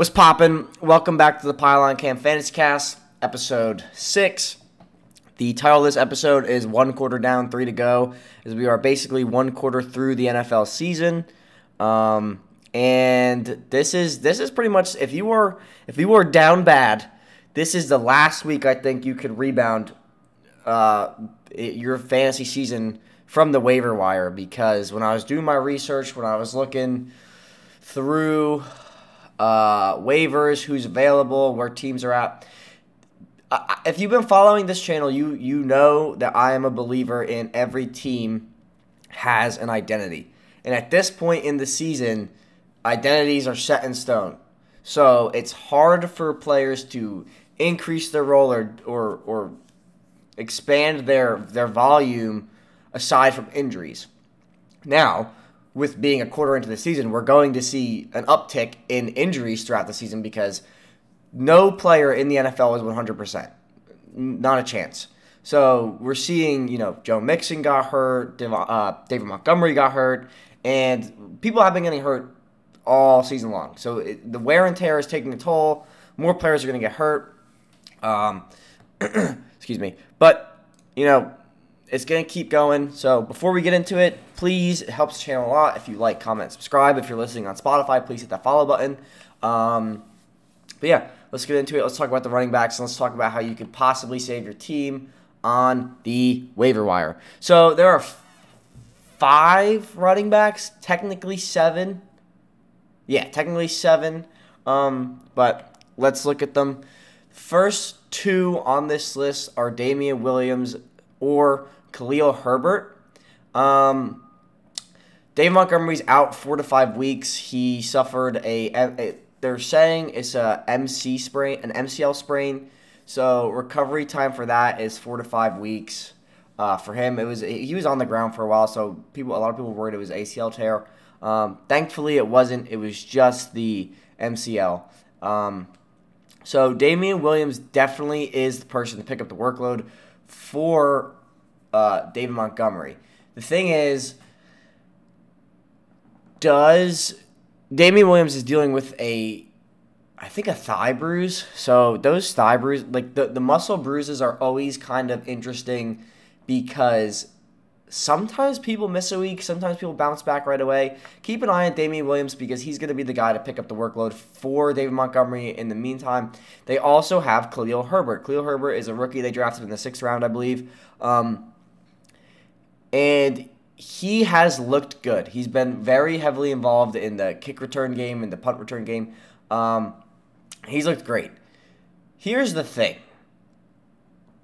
What's poppin'? Welcome back to the Pylon Cam Fantasy Cast, episode 6. The title of this episode is 1 quarter down, 3 to go, as we are basically 1 quarter through the NFL season. And this is pretty much, if you were down bad, this is the last week I think you could rebound your fantasy season from the waiver wire, because when I was doing my research, when I was looking through waivers, who's available, where teams are at. If you've been following this channel, you know that I am a believer in every team has an identity. And at this point in the season, identities are set in stone. So it's hard for players to increase their role or expand their volume aside from injuries. Now, with being a quarter into the season, we're going to see an uptick in injuries throughout the season because no player in the NFL is 100%. Not a chance. So we're seeing, Joe Mixon got hurt, David Montgomery got hurt, and people have been getting hurt all season long. So the wear and tear is taking a toll. More players are going to get hurt. Excuse me. But, it's going to keep going. So before we get into it, please, it helps the channel a lot if you like, comment, subscribe. If you're listening on Spotify, please hit that follow button. But yeah, let's get into it. Let's talk about the running backs, and let's talk about how you could possibly save your team on the waiver wire. So there are 5 running backs, technically 7. Yeah, technically 7. But let's look at them. First 2 on this list are Damian Williams or Khalil Herbert. Dave Montgomery's out 4 to 5 weeks. He suffered they're saying it's an MCL sprain. So recovery time for that is 4 to 5 weeks. For him, he was on the ground for a while, so a lot of people were worried it was ACL tear. Thankfully, it wasn't. It was just the MCL. So Damian Williams definitely is the person to pick up the workload for David Montgomery. The thing is, Damian Williams is dealing with I think a thigh bruise. So those thigh bruises, like the muscle bruises, are always kind of interesting because sometimes people miss a week, sometimes people bounce back right away. Keep an eye on Damian Williams because he's going to be the guy to pick up the workload for David Montgomery. In the meantime, they also have Khalil Herbert. Khalil Herbert is a rookie they drafted in the 6th round, I believe. And he has looked good. He's been very heavily involved in the kick return game and the punt return game. He's looked great. Here's the thing.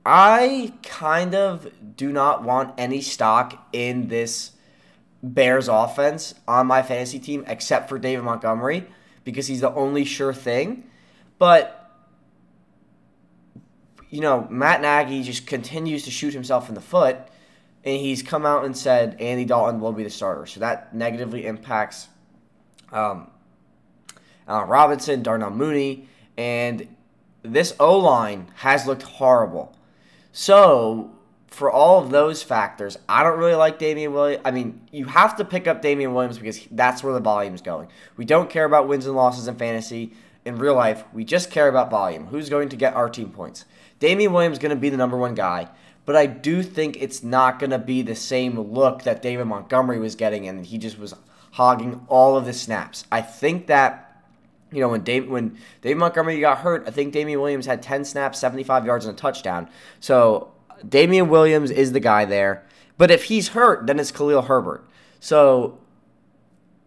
I kind of do not want any stock in this Bears offense on my fantasy team except for David Montgomery because he's the only sure thing. But, Matt Nagy just continues to shoot himself in the foot, and he's come out and said Andy Dalton will be the starter. So that negatively impacts Allen Robinson, Darnell Mooney, and this O-line has looked horrible. So, for all of those factors, I don't really like Damian Williams. I mean, you have to pick up Damian Williams because that's where the volume is going. We don't care about wins and losses in fantasy. In real life, we just care about volume. Who's going to get our team points? Damian Williams is going to be the number 1 guy, but I do think it's not going to be the same look that David Montgomery was getting, and he just was hogging all of the snaps. I think that when David Montgomery got hurt, I think Damian Williams had 10 snaps, 75 yards, and a touchdown. So Damian Williams is the guy there. But if he's hurt, then it's Khalil Herbert. So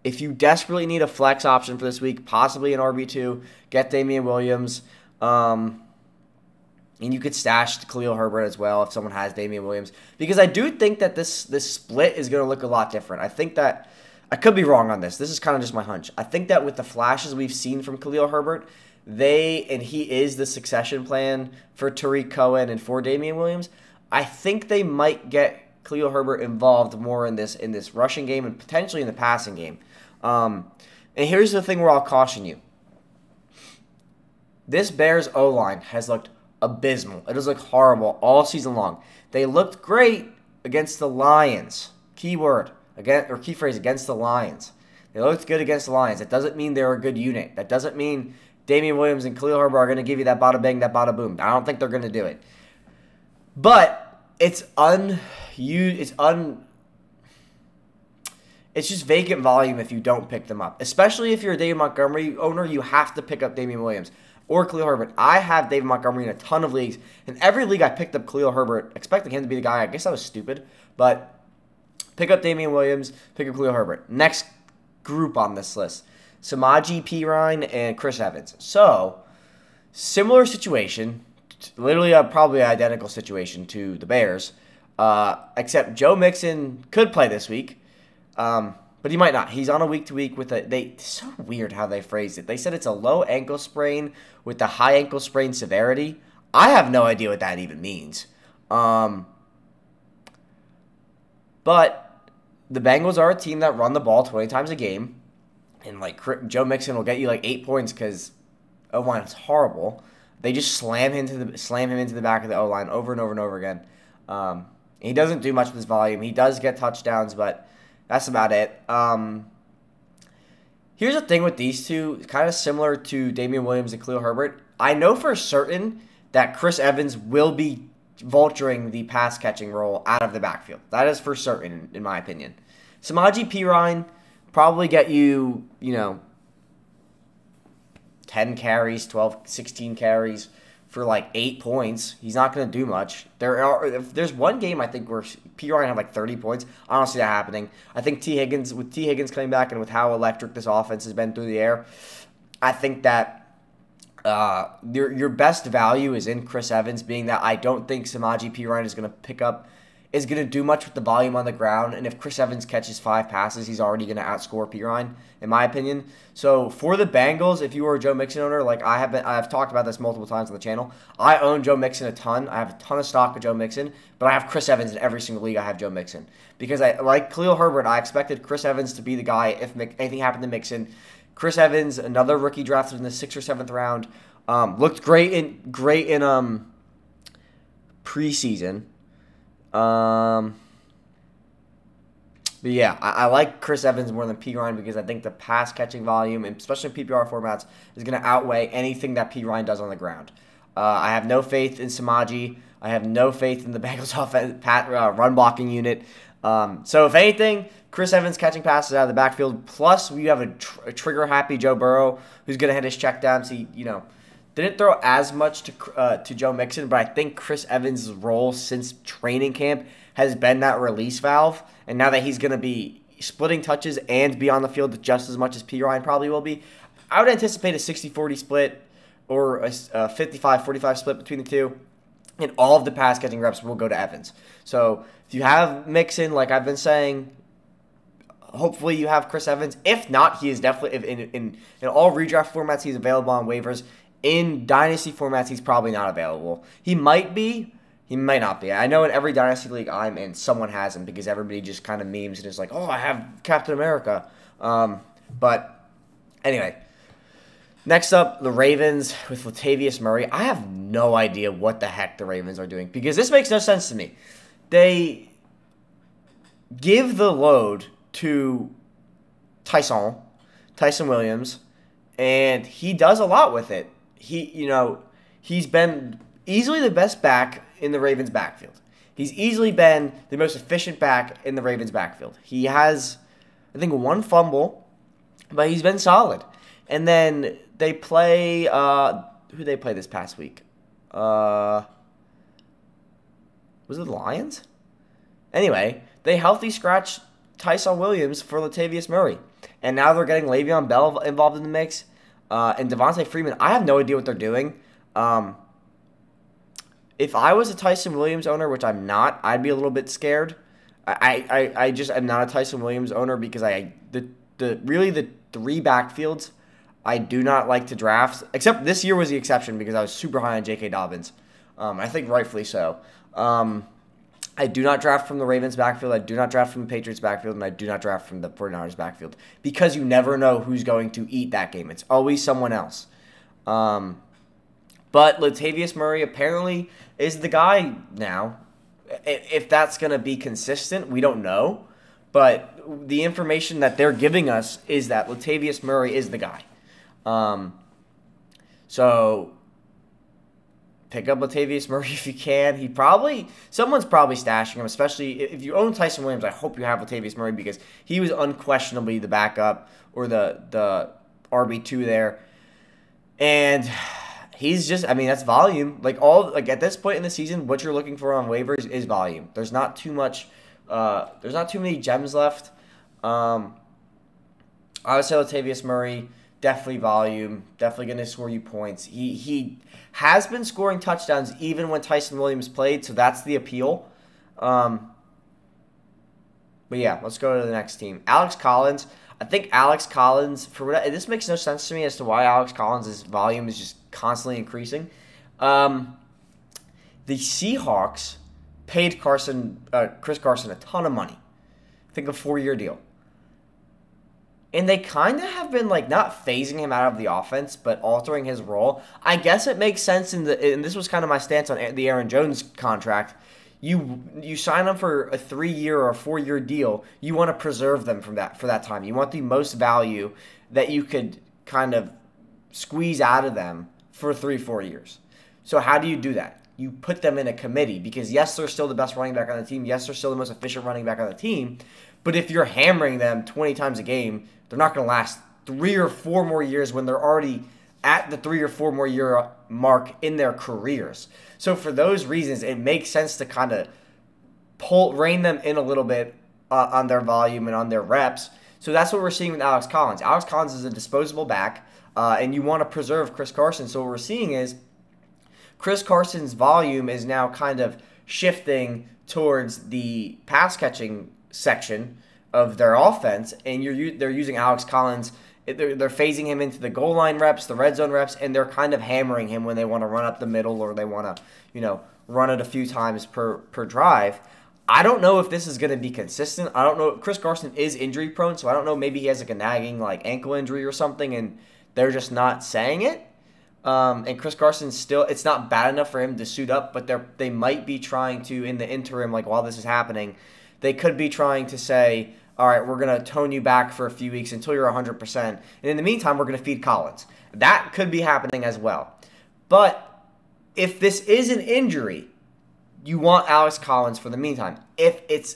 if you desperately need a flex option for this week, possibly an RB2, get Damian Williams. And you could stash Khalil Herbert as well if someone has Damian Williams. Because I do think that this split is going to look a lot different. I think that I could be wrong on this. This is kind of just my hunch. I think that with the flashes we've seen from Khalil Herbert, he is the succession plan for Tariq Cohen and for Damian Williams. I think they might get Khalil Herbert involved more in this rushing game and potentially in the passing game. And here's the thing where I'll caution you. This Bears O-line has looked abysmal. It has looked horrible all season long. They looked great against the Lions. Keyword. Key phrase, against the Lions. They looked good against the Lions. That doesn't mean they're a good unit. That doesn't mean Damian Williams and Khalil Herbert are going to give you that bada bang, that bada boom. I don't think they're going to do it. But it's just vacant volume if you don't pick them up. Especially if you're a David Montgomery owner, you have to pick up Damian Williams or Khalil Herbert. I have David Montgomery in a ton of leagues. In every league I picked up Khalil Herbert, expecting him to be the guy. I guess that was stupid. But pick up Damian Williams, pick up Khalil Herbert. Next group on this list, Samaje Perine and Chris Evans. So, similar situation, literally probably an identical situation to the Bears, except Joe Mixon could play this week, but he might not. He's on a week-to-week with it's so weird how they phrased it. They said it's a low ankle sprain with a high ankle sprain severity. I have no idea what that even means. But the Bengals are a team that run the ball 20 times a game. And, Joe Mixon will get you, 8 points because O-line is horrible. They just slam him into the back of the O-line over and over and over again. He doesn't do much with his volume. He does get touchdowns, but that's about it. Here's the thing with these two, kind of similar to Damian Williams and Khalil Herbert. I know for certain that Chris Evans will be vulturing the pass-catching role out of the backfield. That is for certain, in my opinion. Samaje Perine probably get you, 10 carries, 12, 16 carries for 8 points. He's not going to do much. There's one game I think where Perine had 30 points. I don't see that happening. I think with T. Higgins coming back and with how electric this offense has been through the air, I think that your best value is in Chris Evans, being that I don't think Samaje Perine is going to do much with the volume on the ground. And if Chris Evans catches 5 passes, he's already going to outscore Perine, in my opinion. So for the Bengals, if you were a Joe Mixon owner, I've talked about this multiple times on the channel. I own Joe Mixon a ton. I have a ton of stock of Joe Mixon, but I have Chris Evans in every single league. I have Joe Mixon because like Khalil Herbert, I expected Chris Evans to be the guy if anything happened to Mixon. Chris Evans, another rookie drafted in the 6th or 7th round, looked great in preseason. But yeah, I like Chris Evans more than Perine because I think the pass catching volume, and especially in PPR formats, is going to outweigh anything that Perine does on the ground. I have no faith in Samaje. I have no faith in the Bengals offense run blocking unit. So if anything, Chris Evans catching passes out of the backfield. Plus, we have a trigger happy Joe Burrow who's going to hit his checkdowns. He didn't throw as much to Joe Mixon, but I think Chris Evans' role since training camp has been that release valve. And now that he's going to be splitting touches and be on the field just as much as Perine probably will be, I would anticipate a 60-40 split or a 55-45 split between the two. And all of the pass catching reps will go to Evans. So if you have Mixon, like I've been saying, hopefully you have Chris Evans. If not, he is definitely in all redraft formats he's available on waivers. In dynasty formats, he's probably not available. He might be. He might not be. I know in every dynasty league I'm in, someone has him because everybody just kind of memes and is like, oh, I have Captain America. But anyway, next up, the Ravens with Latavius Murray. I have no idea what the heck the Ravens are doing because this makes no sense to me. They give the load to Tyson Williams, and he does a lot with it. He's been easily the best back in the Ravens' backfield. He's easily been the most efficient back in the Ravens' backfield. He has, I think, 1 fumble, but he's been solid. And then they play, who they play this past week? Was it the Lions? Anyway, they healthy scratched Tyson Williams for Latavius Murray. And now they're getting Le'Veon Bell involved in the mix. And Devontae Freeman, I have no idea what they're doing. If I was a Tyson Williams owner, which I'm not, I'd be a little bit scared. I just am not a Tyson Williams owner because the 3 backfields I do not like to draft. Except this year was the exception because I was super high on J.K. Dobbins. I think rightfully so. I do not draft from the Ravens backfield. I do not draft from the Patriots backfield. And I do not draft from the 49ers backfield. Because you never know who's going to eat that game. It's always someone else. But Latavius Murray apparently is the guy now. If that's going to be consistent, we don't know. But the information that they're giving us is that Latavius Murray is the guy. So pick up Latavius Murray if you can. Someone's probably stashing him, especially if you own Tyson Williams. I hope you have Latavius Murray because he was unquestionably the backup or the RB2 there. And he's just, I mean, that's volume. At this point in the season, what you're looking for on waivers is volume. There's not too many gems left. I would say Latavius Murray, definitely volume, definitely going to score you points. He has been scoring touchdowns even when Tyson Williams played, so that's the appeal. But yeah, let's go to the next team. Alex Collins. I think Alex Collins, this makes no sense to me as to why Alex Collins' volume is just constantly increasing. The Seahawks paid Chris Carson a ton of money. I think a 4-year deal. And they kind of have been not phasing him out of the offense, but altering his role. I guess it makes sense and this was kind of my stance on the Aaron Jones contract. You sign them for a 3-year or a 4-year deal. You want to preserve them for that time. You want the most value that you could kind of squeeze out of them for 3-4 years. So how do you do that? You put them in a committee because yes, they're still the best running back on the team. Yes, they're still the most efficient running back on the team. But if you're hammering them 20 times a game, they're not going to last 3 or 4 more years when they're already at the 3 or 4 more year mark in their careers. So for those reasons, it makes sense to kind of rein them in a little bit on their volume and on their reps. So that's what we're seeing with Alex Collins. Alex Collins is a disposable back, and you want to preserve Chris Carson. So what we're seeing is Chris Carson's volume is now kind of shifting towards the pass-catching section of their offense, and they're using Alex Collins. They're phasing him into the goal line reps, the red zone reps, and they're kind of hammering him when they want to run up the middle or they want to, run it a few times per drive. I don't know if this is going to be consistent. I don't know. Chris Carson is injury prone, so I don't know. Maybe he has a nagging ankle injury or something, and they're just not saying it. And Chris Carson it's not bad enough for him to suit up, but they might be trying to, in the interim, while this is happening, they could be trying to say, all right, we're going to tone you back for a few weeks until you're 100%. And in the meantime, we're going to feed Collins. That could be happening as well. But if this is an injury, you want Alex Collins for the meantime. If it's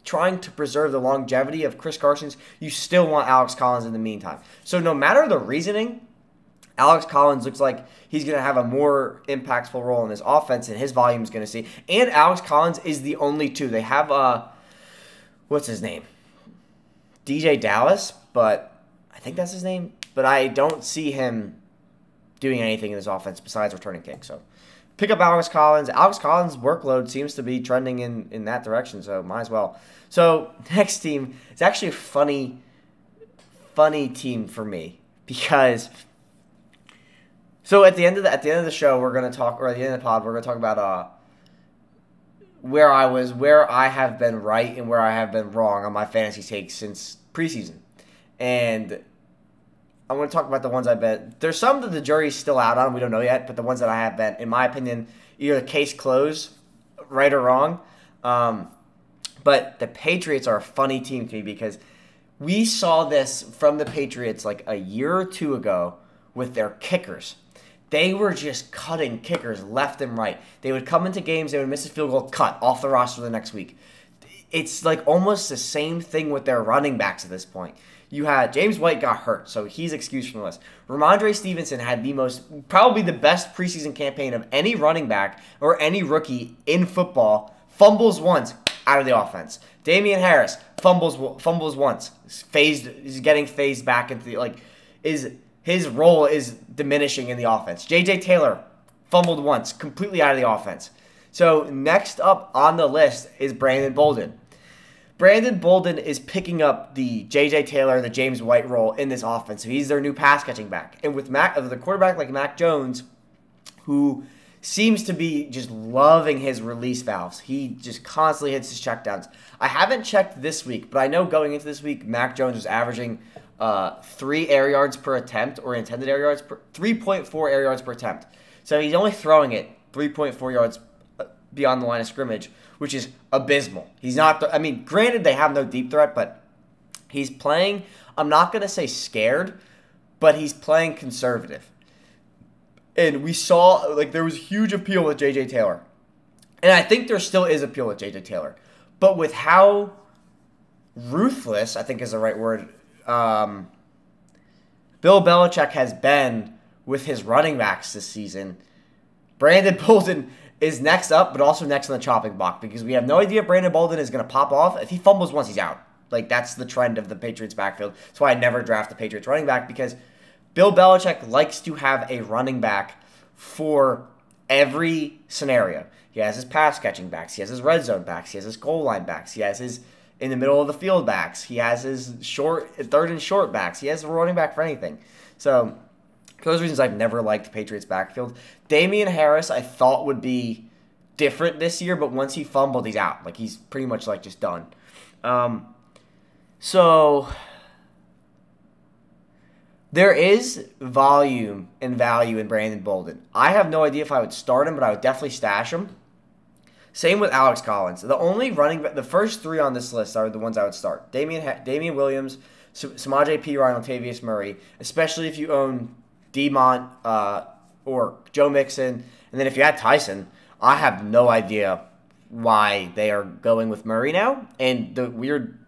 trying to preserve the longevity of Chris Carson's, you still want Alex Collins in the meantime. So no matter the reasoning, Alex Collins looks like he's going to have a more impactful role in this offense, and his volume is going to see. And Alex Collins is the only two. They have, what's his name? DJ Dallas, but I think that's his name. But I don't see him doing anything in this offense besides returning kicks. So pick up Alex Collins. Alex Collins' workload seems to be trending in that direction, so might as well. So next team is actually a funny team for me because so at the end of the show we're gonna talk, or at the end of the pod we're gonna talk about where I have been right and where I have been wrong on my fantasy takes since preseason. And I'm going to talk about the ones I bet. There's some that the jury's still out on. We don't know yet. But the ones that I have bet, in my opinion, either case closed, right or wrong. But the Patriots are a funny team to me because we saw this from the Patriots a year or two ago with their kickers. They were just cutting kickers left and right. They would come into games, they would miss a field goal, cut off the roster the next week. It's almost the same thing with their running backs at this point. You had James White got hurt, so he's excused from the list. Ramondre Stevenson had probably the best preseason campaign of any running back or any rookie in football. Fumbles once, out of the offense. Damian Harris fumbles once, is getting phased back into his role is diminishing in the offense. J.J. Taylor fumbled once, completely out of the offense. So next up on the list is Brandon Bolden. Brandon Bolden is picking up the J.J. Taylor, the James White role in this offense. So he's their new pass-catching back. And with the quarterback like Mac Jones, who seems to be just loving his release valves. He just constantly hits his checkdowns. I haven't checked this week, but I know going into this week, Mac Jones was averaging 3 air yards per attempt, or intended air yards, 3.4 air yards per attempt. So he's only throwing it 3.4 yards beyond the line of scrimmage, which is abysmal. He's not, granted they have no deep threat, but he's playing, I'm not going to say scared, but he's playing conservative. And we saw, like, there was huge appeal with J.J. Taylor. And I think there still is appeal with J.J. Taylor. But with how ruthless, I think is the right word, Bill Belichick has been with his running backs this season, Brandon Bolden is next up, but also next on the chopping block, because we have no idea if Brandon Bolden is going to pop off. If he fumbles once, he's out. Like, that's the trend of the Patriots backfield. That's why I never draft the Patriots running back, because Bill Belichick likes to have a running back for every scenario. He has his pass catching backs. He has his red zone backs. He has his goal line backs. He has his in the middle of the field backs. He has his third and short backs. He has a running back for anything. So, for those reasons, I've never liked the Patriots backfield. Damian Harris, I thought would be different this year, but once he fumbled, he's out. Like, he's pretty much, like, just done. So, there is volume and value in Brandon Bolden. I have no idea if I would start him, but I would definitely stash him. Same with Alex Collins. The first three on this list are the ones I would start. Damian Williams, Samaje Perine, Latavius Murray, especially if you own Demont or Joe Mixon. And then if you add Tyson, I have no idea why they are going with Murray now. And the weird...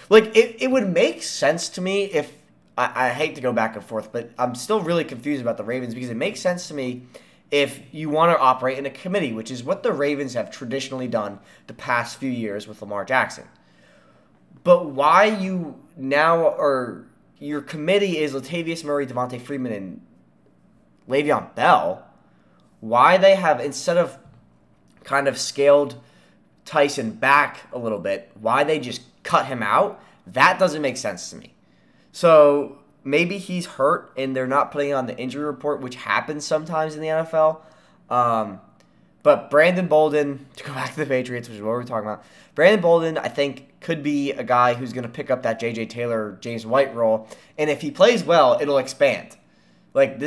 Like, it would make sense to me if... I hate to go back and forth, but I'm still really confused about the Ravens, because it makes sense to me if you want to operate in a committee, which is what the Ravens have traditionally done the past few years with Lamar Jackson. But why you now are... Your committee is Latavius Murray, Devontae Freeman, and Le'Veon Bell. Why they have, instead of kind of scaled Tyson back a little bit, why they just cut him out, that doesn't make sense to me. So maybe he's hurt and they're not putting on the injury report, which happens sometimes in the NFL. But Brandon Bolden, to go back to the Patriots, which is what we're talking about, Brandon Bolden, I think, could be a guy who's going to pick up that J.J. Taylor, James White role. And if he plays well, it'll expand. Like,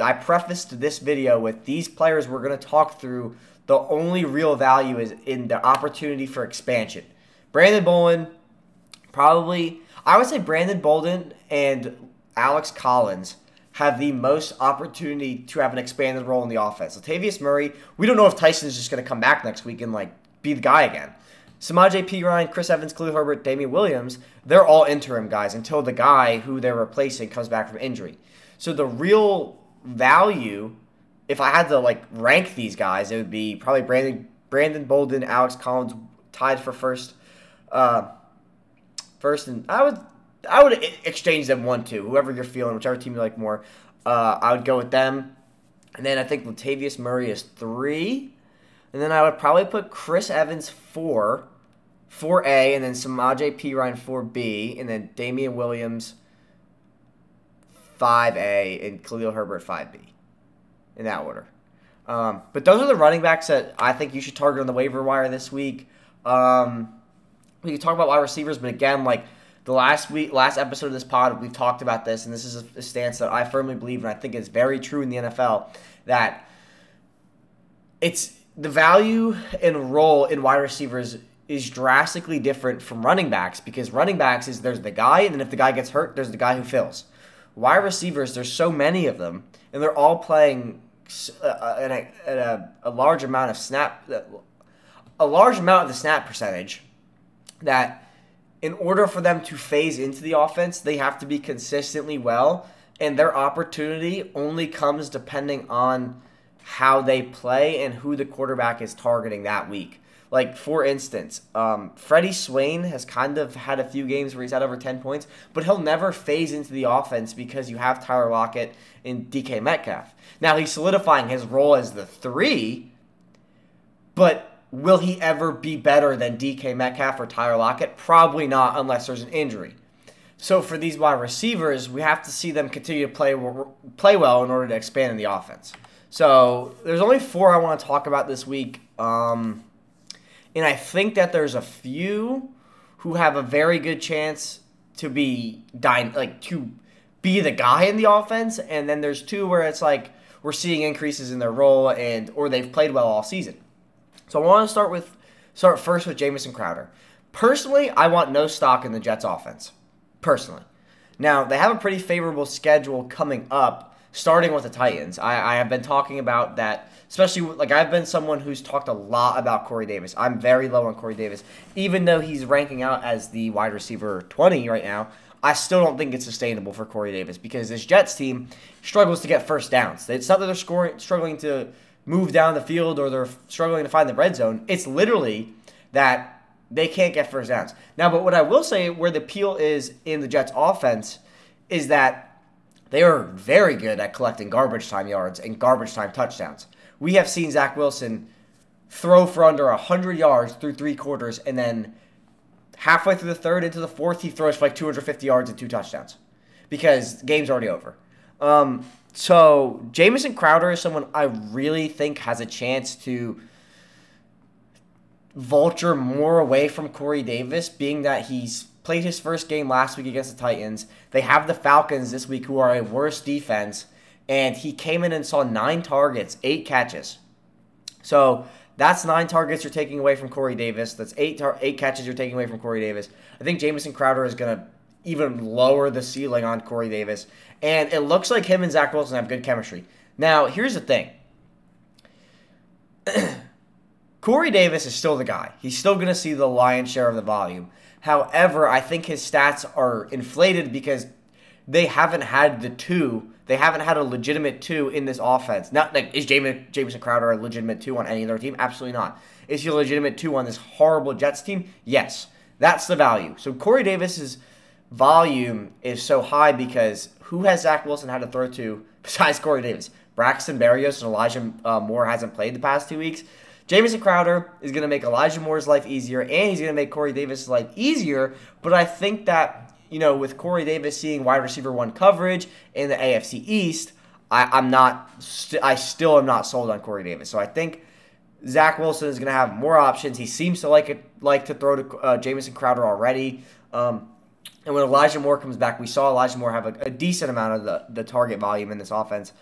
I prefaced this video with these players we're going to talk through. The only real value is in the opportunity for expansion. Brandon Bolden, probably, I would say Brandon Bolden and Alex Collins have the most opportunity to have an expanded role in the offense. Latavius Murray, we don't know if Tyson's just going to come back next week and, like, be the guy again. Samaje Perine, Chris Evans, Khalil Herbert, Damian Williams, they're all interim guys until the guy who they're replacing comes back from injury. So the real value, if I had to, like, rank these guys, it would be probably Brandon Bolden, Alex Collins tied for first, and I would exchange them 1-2, whoever you're feeling, whichever team you like more. I would go with them. And then I think Latavius Murray is 3. And then I would probably put Chris Evans 4, 4A, and then Samaje Perine 4B, and then Damian Williams 5A, and Khalil Herbert 5B. In that order. But those are the running backs that I think you should target on the waiver wire this week. We can talk about wide receivers, but again, like the last episode of this pod, we've talked about this, and this is a stance that I firmly believe, and I think is very true in the NFL, that it's the value and role in wide receivers is drastically different from running backs, because running backs is there's the guy, and then if the guy gets hurt, there's the guy who fills. Wide receivers, there's so many of them, and they're all playing at a large amount of the snap percentage, that in order for them to phase into the offense, they have to be consistently well, and their opportunity only comes depending on how they play and who the quarterback is targeting that week. Like, for instance, Freddie Swain has kind of had a few games where he's had over 10 points, but he'll never phase into the offense because you have Tyler Lockett and DK Metcalf. Now, he's solidifying his role as the 3, but will he ever be better than DK Metcalf or Tyler Lockett? Probably not, unless there's an injury. So for these wide receivers, we have to see them continue to play well in order to expand in the offense. So there's only 4 I want to talk about this week. And I think that there's a few who have a very good chance to be the guy in the offense, and then there's 2 where it's like we're seeing increases in their role or they've played well all season. So I want to start first with Jamison Crowder. Personally, I want no stock in the Jets offense. Personally. Now, they have a pretty favorable schedule coming up starting with the Titans. I have been talking about that, especially, like, I've been someone who's talked a lot about Corey Davis. I'm very low on Corey Davis. Even though he's ranking out as the wide receiver 20 right now, I still don't think it's sustainable for Corey Davis because this Jets team struggles to get first downs. It's not that they're struggling to move down the field or they're struggling to find the red zone. It's literally that they can't get first downs. Now, but what I will say where the appeal is in the Jets offense is that they are very good at collecting garbage time yards and garbage time touchdowns. We have seen Zach Wilson throw for under 100 yards through 3 quarters, and then halfway through the third into the fourth, he throws for like 250 yards and 2 touchdowns because the game's already over. So Jamison Crowder is someone I really think has a chance to vulture more away from Corey Davis, being that he's played his first game last week against the Titans. They have the Falcons this week, who are a worse defense, and he came in and saw 9 targets, 8 catches. So that's 9 targets you're taking away from Corey Davis. That's 8 catches you're taking away from Corey Davis. I think Jamison Crowder is going to even lower the ceiling on Corey Davis. And it looks like him and Zach Wilson have good chemistry. Now, here's the thing. Corey Davis is still the guy. He's still going to see the lion's share of the volume. However, I think his stats are inflated because they haven't had the 2. They haven't had a legitimate 2 in this offense. Not like, is Jamison Crowder a legitimate 2 on any other team? Absolutely not. Is he a legitimate 2 on this horrible Jets team? Yes. That's the value. So Corey Davis's volume is so high because who has Zach Wilson had to throw to besides Corey Davis? Braxton Berrios and Elijah Moore hasn't played the past 2 weeks. Jamison Crowder is going to make Elijah Moore's life easier, and he's going to make Corey Davis' life easier. But I think that, with Corey Davis seeing wide receiver 1 coverage in the AFC East, I still am not sold on Corey Davis. So I think Zach Wilson is going to have more options. He seems to like to throw to Jamison Crowder already. And when Elijah Moore comes back, we saw Elijah Moore have a decent amount of the target volume in this offense.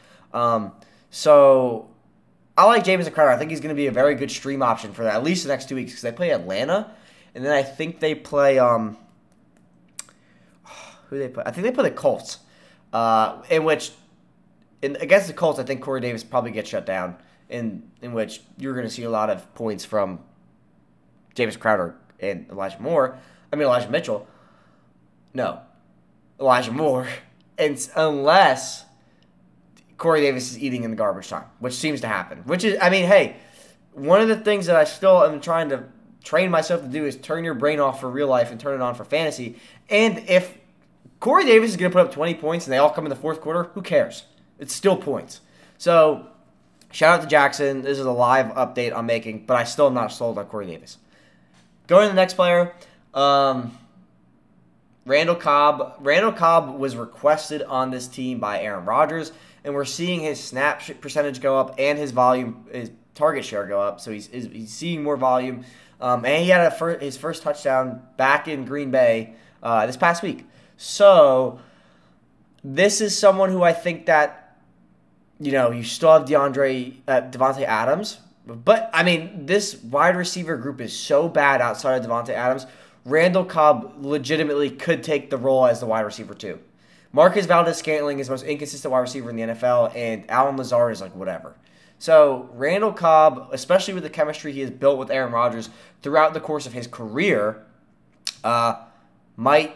So I like Jamison Crowder. I think he's going to be a very good stream option for at least the next 2 weeks because they play Atlanta, and then I think they play who they play? I think they play the Colts. Against the Colts, I think Corey Davis probably gets shut down. In which you're going to see a lot of points from Jamison Crowder and Elijah Mitchell. No, Elijah Moore. And unless Corey Davis is eating in the garbage time, which seems to happen. Hey, one of the things that I still am trying to train myself to do is turn your brain off for real life and turn it on for fantasy. And if Corey Davis is going to put up 20 points and they all come in the fourth quarter, who cares? It's still points. So, shout out to Jackson. This is a live update I'm making, but I still am not sold on Corey Davis. Going to the next player, Randall Cobb. Randall Cobb was requested on this team by Aaron Rodgers, and we're seeing his snap percentage go up and his target share go up. So he's seeing more volume. And he had his first touchdown back in Green Bay this past week. So this is someone who I think that, you still have Devontae Adams. But, this wide receiver group is so bad outside of Devontae Adams. Randall Cobb legitimately could take the role as the wide receiver 2. Marquez Valdes-Scantling is the most inconsistent wide receiver in the NFL, and Allen Lazard is like whatever. So Randall Cobb, especially with the chemistry he has built with Aaron Rodgers throughout the course of his career, might,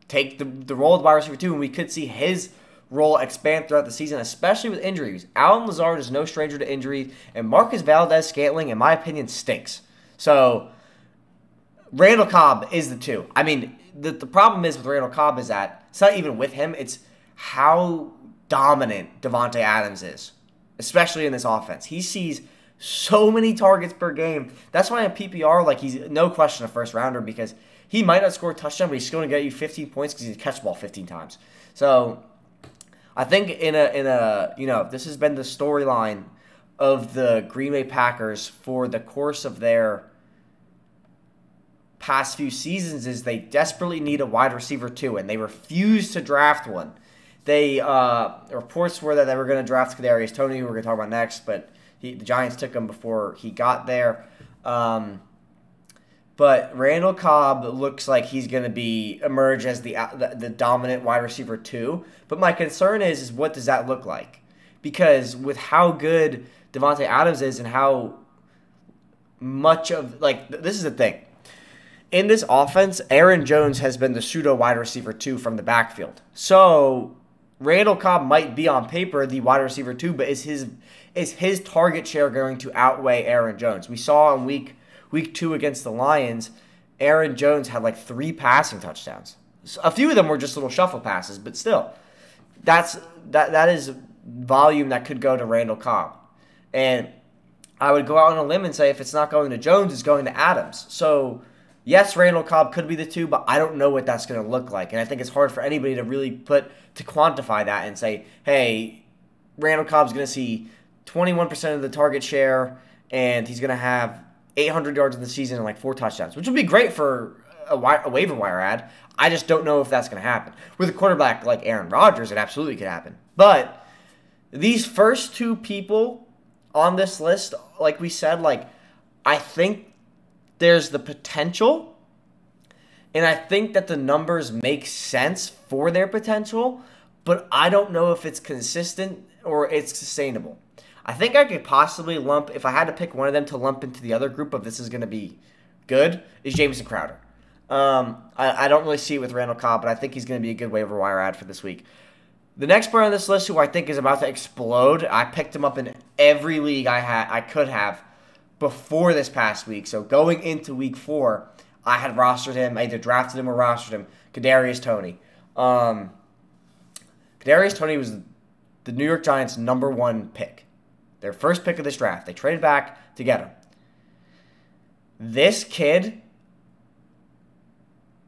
take the role of wide receiver 2, and we could see his role expand throughout the season, especially with injuries. Allen Lazard is no stranger to injury, and Marquez Valdes-Scantling, in my opinion, stinks. So Randall Cobb is the 2. The problem is with Randall Cobb is that it's not even with him. It's how dominant Devontae Adams is, especially in this offense. He sees so many targets per game. That's why in PPR, he's no question a first rounder because he might not score a touchdown, but he's still going to get you 15 points because he's catch the ball 15 times. So I think this has been the storyline of the Green Bay Packers for the course of their past few seasons is they desperately need a wide receiver 2, and they refuse to draft one. Reports were that they were going to draft Kadarius Toney, who we're going to talk about next, but the Giants took him before he got there. But Randall Cobb looks like he's going to emerge as the dominant wide receiver 2. But my concern is what does that look like? Because with how good Davante Adams is and how much of, this is the thing. In this offense, Aaron Jones has been the pseudo wide receiver 2 from the backfield. So Randall Cobb might be on paper the wide receiver 2, but is his target share going to outweigh Aaron Jones? We saw in week 2 against the Lions, Aaron Jones had 3 passing touchdowns. A few of them were just little shuffle passes, but still, that is volume that could go to Randall Cobb. And I would go out on a limb and say if it's not going to Jones, it's going to Adams. So yes, Randall Cobb could be the 2, but I don't know what that's going to look like. And I think it's hard for anybody to really quantify that and say, hey, Randall Cobb's going to see 21% of the target share, and he's going to have 800 yards in the season and 4 touchdowns, which would be great for a waiver wire ad. I just don't know if that's going to happen. With a quarterback like Aaron Rodgers, it absolutely could happen. But these first 2 people on this list, like we said, I think there's the potential, and I think that the numbers make sense for their potential, but I don't know if it's consistent or it's sustainable. I think I could possibly if I had to pick one of them to lump into the other group of this is going to be good, is Jamison Crowder. I don't really see it with Randall Cobb, but I think he's going to be a good waiver wire ad for this week. The next player on this list who I think is about to explode, I picked him up in every league I could have before this past week. So going into week 4, I had rostered him, I either drafted him or rostered him, Kadarius Toney. Kadarius Toney was the New York Giants' number 1 pick. Their first pick of this draft. They traded back to get him. This kid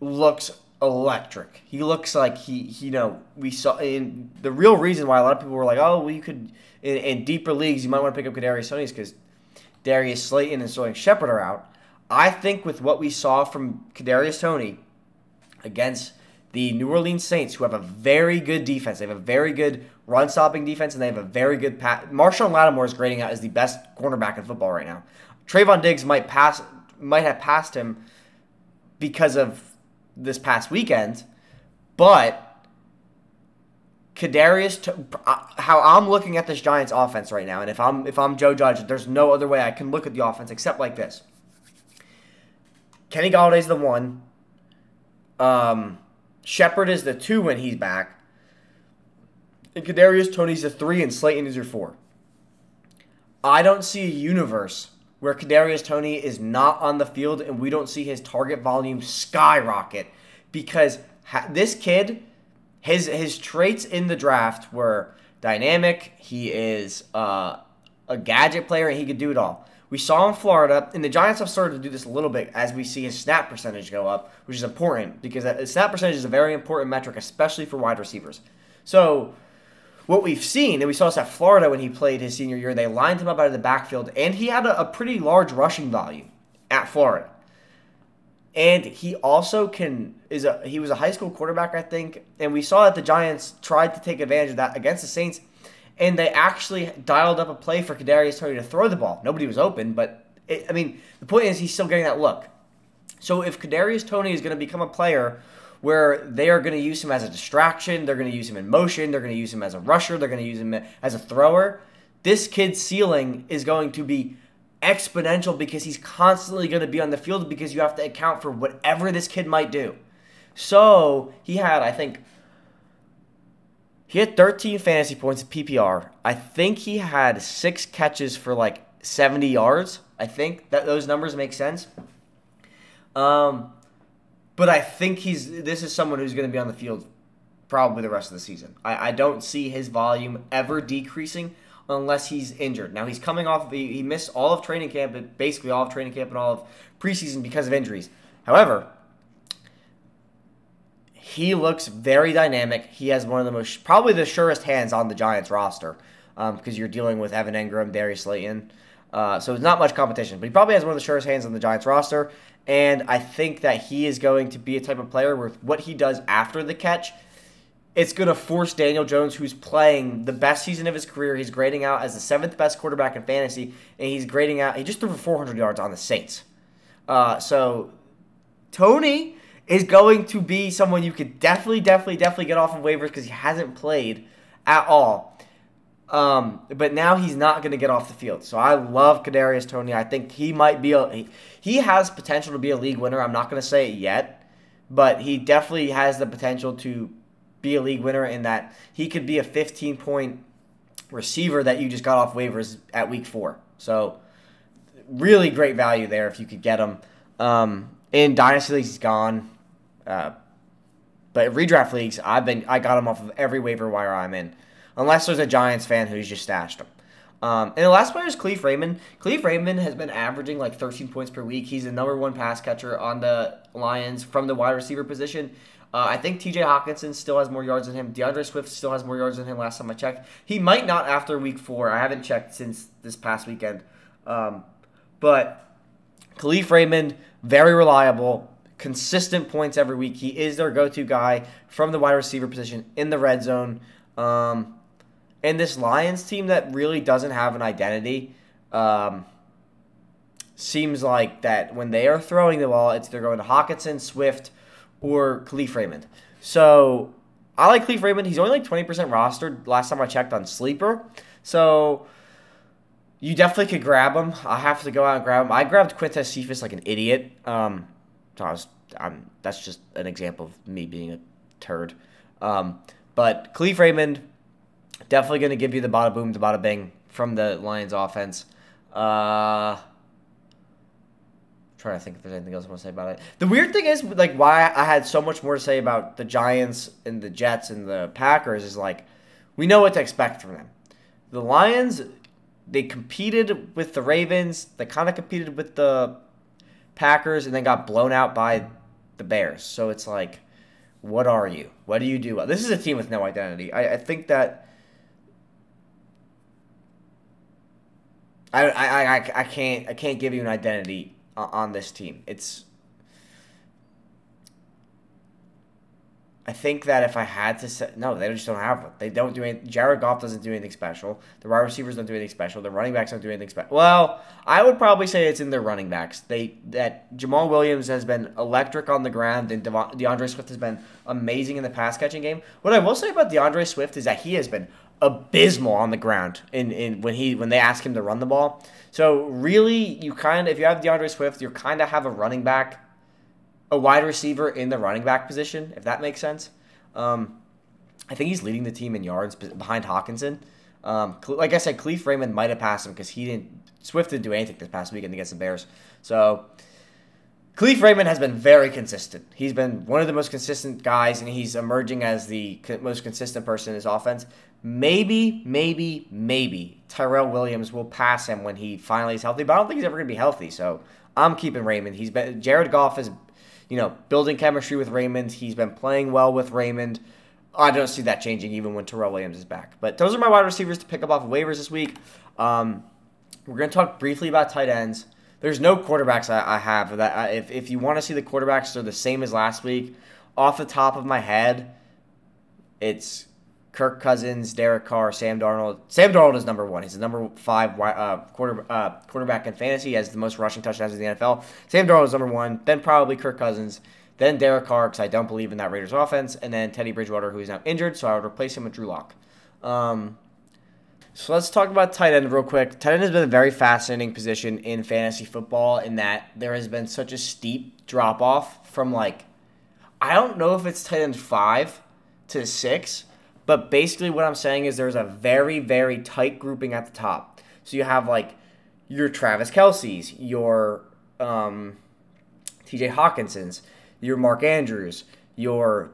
looks electric. He looks like we saw in the real reason why a lot of people were like, oh, well, you could in deeper leagues you might want to pick up Kadarius Toney is because Darius Slayton and Sterling Shepard are out. I think with what we saw from Kadarius Toney against the New Orleans Saints, who have a very good defense, they have a very good run-stopping defense, and they have a very good pass. Marshawn Lattimore is grading out as the best cornerback in football right now. Trayvon Diggs might have passed him because of this past weekend, but how I'm looking at this Giants offense right now, and if I'm Joe Judge, there's no other way I can look at the offense except like this. Kenny Galladay's the 1. Shepard is the 2 when he's back. And Kadarius Toney's the 3, and Slayton is your 4. I don't see a universe where Kadarius Toney is not on the field and we don't see his target volume skyrocket because this kid, his traits in the draft were dynamic. He is a gadget player, and he could do it all. We saw in Florida, and the Giants have started to do this a little bit as we see his snap percentage go up, which is important because the snap percentage is a very important metric, especially for wide receivers. So what we've seen, and we saw this at Florida when he played his senior year, they lined him up out of the backfield, and he had a pretty large rushing volume at Florida. And he also he was a high school quarterback, I think, and we saw that the Giants tried to take advantage of that against the Saints, and they actually dialed up a play for Kadarius Toney to throw the ball. Nobody was open, but, the point is he's still getting that look. So if Kadarius Toney is going to become a player where they are going to use him as a distraction, they're going to use him in motion, they're going to use him as a rusher, they're going to use him as a thrower, this kid's ceiling is going to be exponential because he's constantly going to be on the field because you have to account for whatever this kid might do. So he had, I think, 13 fantasy points at PPR. I think he had 6 catches for 70 yards. I think that those numbers make sense. But I think this is someone who's going to be on the field probably the rest of the season. I don't see his volume ever decreasing unless he's injured. Now, he's coming off, he missed all of training camp, basically all of training camp and all of preseason because of injuries. However, he looks very dynamic. He has one of the probably the surest hands on the Giants roster because you're dealing with Evan Engram, Darius Slayton. So it's not much competition, but he probably has one of the surest hands on the Giants roster. And I think that he is going to be a type of player where what he does after the catch, it's going to force Daniel Jones, who's playing the best season of his career. He's grading out as the 7th best quarterback in fantasy, and he's grading out. He just threw for 400 yards on the Saints. So Tony is going to be someone you could definitely get off of waivers because he hasn't played at all. But now he's not going to get off the field. So I love Kadarius Toney. I think he might be he has potential to be a league winner. I'm not going to say it yet, but he definitely has the potential to be a league winner in that he could be a 15-point receiver that you just got off waivers at week 4. So really great value there if you could get him. In Dynasty leagues, he's gone. But redraft leagues, I got him off of every waiver wire I'm in. Unless there's a Giants fan who's just stashed him. And the last player is Khalif Raymond. Khalif Raymond has been averaging like 13 points per week. He's the #1 pass catcher on the Lions from the wide receiver position. I think TJ Hawkinson still has more yards than him. DeAndre Swift still has more yards than him last time I checked. He might not after week 4. I haven't checked since this past weekend. But Khalif Raymond, very reliable, consistent points every week. He is their go-to guy from the wide receiver position in the red zone. And this Lions team that really doesn't have an identity seems like that when they are throwing the ball, it's they're going to Hawkinson, Swift, or Khalif Raymond. So I like Khalif Raymond. He's only like 20% rostered last time I checked on Sleeper. So you definitely could grab him. I have to go out and grab him. I grabbed Quintez Cephas like an idiot. That's just an example of me being a turd. But Khalif Raymond, definitely going to give you the bada boom, the bada bing from the Lions offense. Trying to think if there's anything else I want to say about it. The weird thing is, like, why I had so much more to say about the Giants and the Jets and the Packers is, like, we know what to expect from them. The Lions, they competed with the Ravens. They kind of competed with the Packers and then got blown out by the Bears. So it's like, what are you? What do you do? This is a team with no identity. I think that I can't give you an identity on this team. I think that if I had to say, no, they just don't have one. They don't do anything. Jared Goff doesn't do anything special. The wide receivers don't do anything special. The running backs don't do anything special. Well, I would probably say it's in their running backs. That Jamal Williams has been electric on the ground, and DeAndre Swift has been amazing in the pass catching game. What I will say about DeAndre Swift is that he has been abysmal on the ground when they ask him to run the ball. So really, if you have DeAndre Swift, you kind of have a running back, a wide receiver in the running back position, if that makes sense. I think he's leading the team in yards behind Hawkinson. Like I said, Khalif Raymond might have passed him because Swift didn't do anything this past weekend against the Bears. So Khalif Raymond has been very consistent. He's been one of the most consistent guys, and he's emerging as the most consistent person in his offense. Maybe Tyrell Williams will pass him when he finally is healthy, but I don't think he's ever going to be healthy. So I'm keeping Raymond. Jared Goff is, building chemistry with Raymond. He's been playing well with Raymond. I don't see that changing even when Tyrell Williams is back. But those are my wide receivers to pick up off of waivers this week. We're going to talk briefly about tight ends. There's no quarterbacks I have. If you want to see the quarterbacks, they're the same as last week. Off the top of my head, it's Kirk Cousins, Derek Carr, Sam Darnold. Sam Darnold is number 1. He's the number 5 quarterback in fantasy. He has the most rushing touchdowns in the NFL. Sam Darnold is number 1. Then probably Kirk Cousins. Then Derek Carr, because I don't believe in that Raiders offense. And then Teddy Bridgewater, who is now injured, so I would replace him with Drew Lock. So let's talk about tight end real quick. Tight end has been a very fascinating position in fantasy football in that there has been such a steep drop-off from, I don't know if it's tight end 5 to 6, but basically what I'm saying is there's a very, very tight grouping at the top. So you have, your Travis Kelce's, your TJ Hawkinson's, your Mark Andrews, your,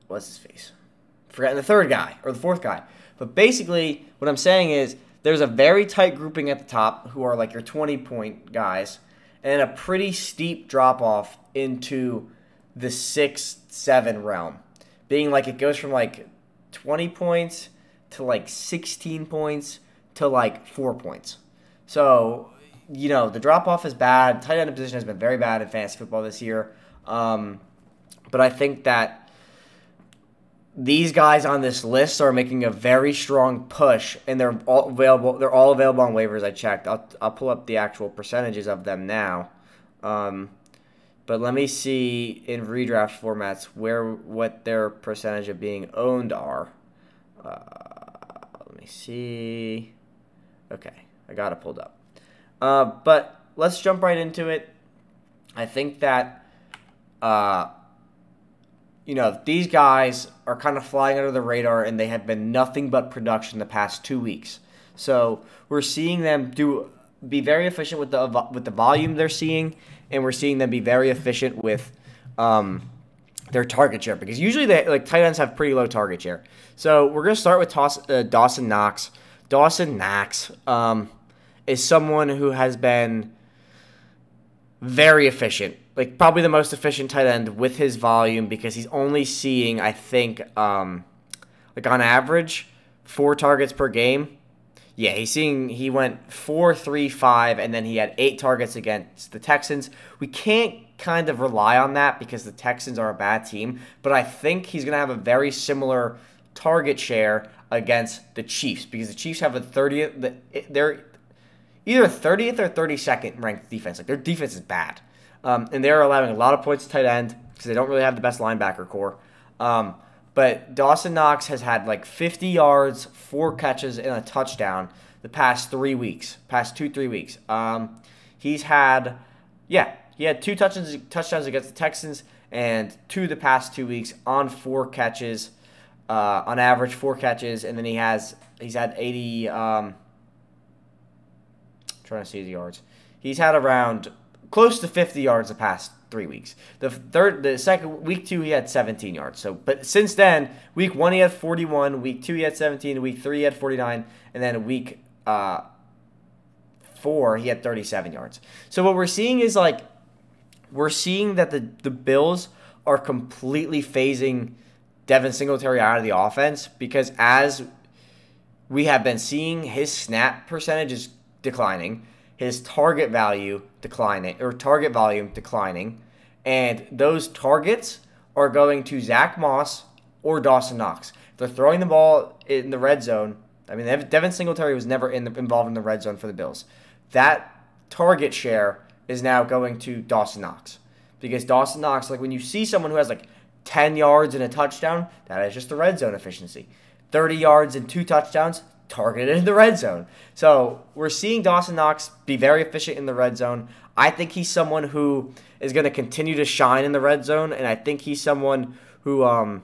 what's his face? Forgetting the third guy, or the fourth guy. But basically, what I'm saying is there's a very tight grouping at the top who are your 20-point guys, and a pretty steep drop-off into the 6-7 realm. Being it goes from 20 points to 16 points to 4 points. So, the drop-off is bad. Tight end position has been very bad in fantasy football this year. But I think that these guys on this list are making a very strong push, and they're all available. They're all available on waivers. I checked. I'll pull up the actual percentages of them now. But let me see in redraft formats what their percentage of being owned are. Let me see. Okay, I got it pulled up. But let's jump right into it. I think that, these guys are kind of flying under the radar, and they have been nothing but production the past 2 weeks. So we're seeing them be very efficient with the volume they're seeing, and we're seeing them be very efficient with their target share, because usually tight ends have pretty low target share. So we're going to start with Dawson Knox. Dawson Knox is someone who has been very efficient, like probably the most efficient tight end with his volume, because he's only seeing, I think, on average, 4 targets per game. Yeah, he went 4, 3, 5, and then he had 8 targets against the Texans. We can't kind of rely on that because the Texans are a bad team, but I think he's going to have a very similar target share against the Chiefs, because the Chiefs have they're either 30th or 32nd ranked defense. Like, their defense is bad. And they're allowing a lot of points to tight end because they don't really have the best linebacker core. But Dawson Knox has had 50 yards, 4 catches, and a touchdown the past 3 weeks, past 2-3 weeks. He had 2 touchdowns against the Texans and 2 the past 2 weeks on 4 catches, on average 4 catches, and then he's had 80. Trying to see the yards. He's had around close to 50 yards the past 3 weeks. The second week 2 he had 17 yards. But since then, week 1 he had 41, week 2 he had 17, week 3 he had 49, and then week 4 he had 37 yards. So what we're seeing is we're seeing that the Bills are completely phasing Devin Singletary out of the offense, because as we have been seeing, his snap percentage is declining, his target volume declining, and those targets are going to Zach Moss or Dawson Knox. If they're throwing the ball in the red zone, I mean, Devin Singletary was never involved in the red zone for the Bills. That target share is now going to Dawson Knox, because Dawson Knox, when you see someone who has 10 yards and a touchdown, that is just the red zone efficiency. 30 yards and 2 touchdowns, targeted in the red zone. So we're seeing Dawson Knox be very efficient in the red zone. I think he's someone who is going to continue to shine in the red zone, and I think he's someone who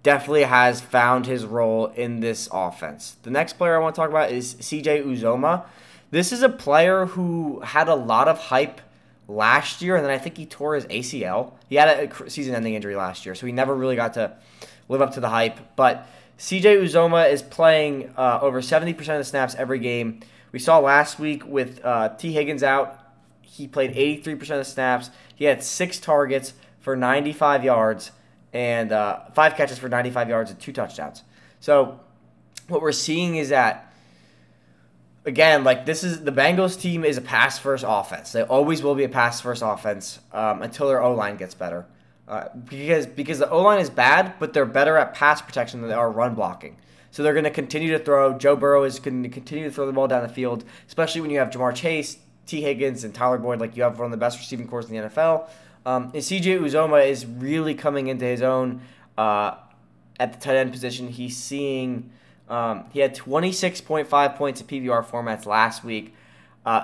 definitely has found his role in this offense. The next player I want to talk about is CJ Uzomah. This is a player who had a lot of hype last year, and then I think he tore his ACL. He had a season-ending injury last year, so he never really got to live up to the hype. But CJ Uzomah is playing over 70% of the snaps every game. We saw last week with T. Higgins out, he played 83% of the snaps. He had 6 targets for 95 yards and 5 catches for 95 yards and 2 touchdowns. So what we're seeing is that, again, the Bengals team is a pass-first offense. They always will be a pass-first offense until their O-line gets better. Because the O-line is bad, but they're better at pass protection than they are run blocking. So they're going to continue to throw. Joe Burrow is going to continue to throw the ball down the field, especially when you have Jamar Chase, T. Higgins, and Tyler Boyd. You have one of the best receiving corps in the NFL. And CJ Uzomah is really coming into his own at the tight end position. He's seeing he had 26.5 points in PPR formats last week.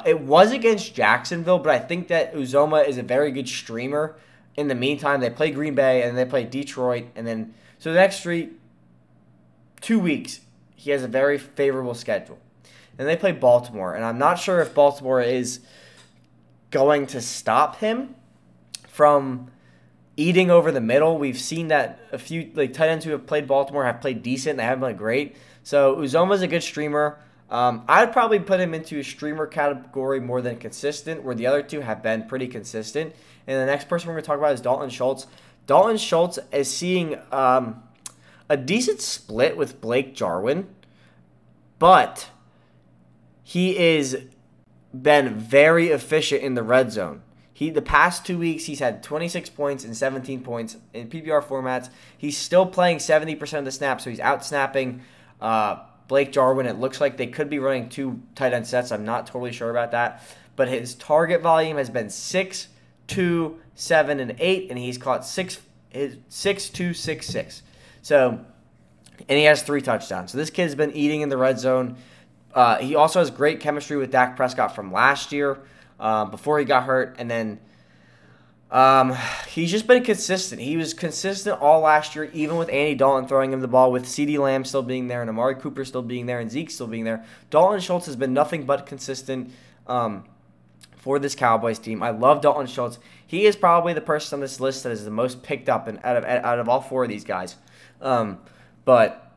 It was against Jacksonville, but I think that Uzomah is a very good streamer. In the meantime, they play Green Bay, and they play Detroit, and then so the next 2 weeks, he has a very favorable schedule. And they play Baltimore, and I'm not sure if Baltimore is going to stop him from eating over the middle. We've seen that a few tight ends who have played Baltimore have played decent. They haven't played great. So Uzomah's a good streamer. I'd probably put him into a streamer category more than consistent, where the other two have been pretty consistent. And the next person we're going to talk about is Dalton Schultz. Dalton Schultz is seeing a decent split with Blake Jarwin, but he is been very efficient in the red zone. The past 2 weeks, he's had 26 points and 17 points in PPR formats. He's still playing 70% of the snaps, so he's out-snapping Blake Jarwin. It looks like they could be running 2 tight end sets. I'm not totally sure about that. But his target volume has been 6, 2, 7, and 8, and he's caught 6, 2, 6, 6. So, and he has 3 touchdowns. So this kid's been eating in the red zone. He also has great chemistry with Dak Prescott from last year before he got hurt, and then he's just been consistent. He was consistent all last year, even with Andy Dalton throwing him the ball, with CeeDee Lamb still being there, and Amari Cooper still being there, and Zeke still being there. Dalton Schultz has been nothing but consistent for this Cowboys team. I love Dalton Schultz. He is probably the person on this list that is the most picked up out of all 4 of these guys. But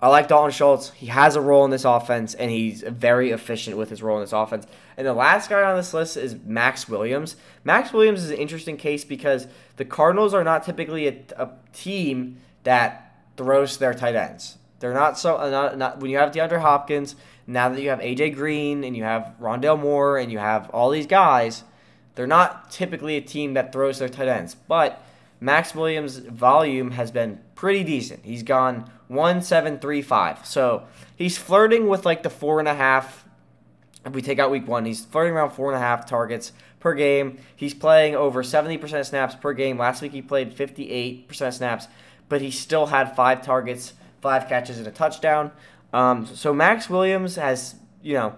I like Dalton Schultz. He has a role in this offense, and he's very efficient with his role in this offense. And the last guy on this list is Max Williams. Max Williams is an interesting case because the Cardinals are not typically a team that throws their tight ends. They're not when you have DeAndre Hopkins, now that you have A.J. Green and you have Rondale Moore and you have all these guys, they're not typically a team that throws their tight ends. But Max Williams' volume has been pretty decent. He's gone 1, 7, 3, 5. So he's flirting with like the 4.5. If we take out week 1, he's flirting around 4.5 targets per game. He's playing over 70% of snaps per game. Last week he played 58% of snaps, but he still had 5 targets, 5 catches, and a touchdown. So Max Williams has, and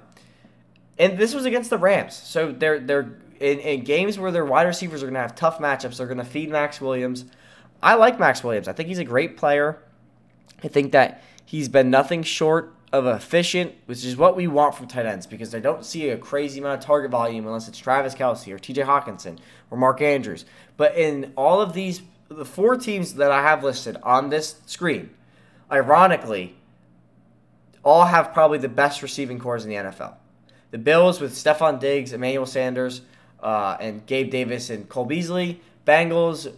this was against the Rams. So they're in games where their wide receivers are going to have tough matchups. They're going to feed Max Williams. I like Max Williams. I think he's a great player. I think that he's been nothing short of efficient, which is what we want from tight ends, because I don't see a crazy amount of target volume unless it's Travis Kelce or TJ Hawkinson or Mark Andrews. But in all of the 4 teams that I have listed on this screen, ironically, all have probably the best receiving cores in the NFL. The Bills with Stephon Diggs, Emmanuel Sanders, and Gabe Davis and Cole Beasley. Bengals,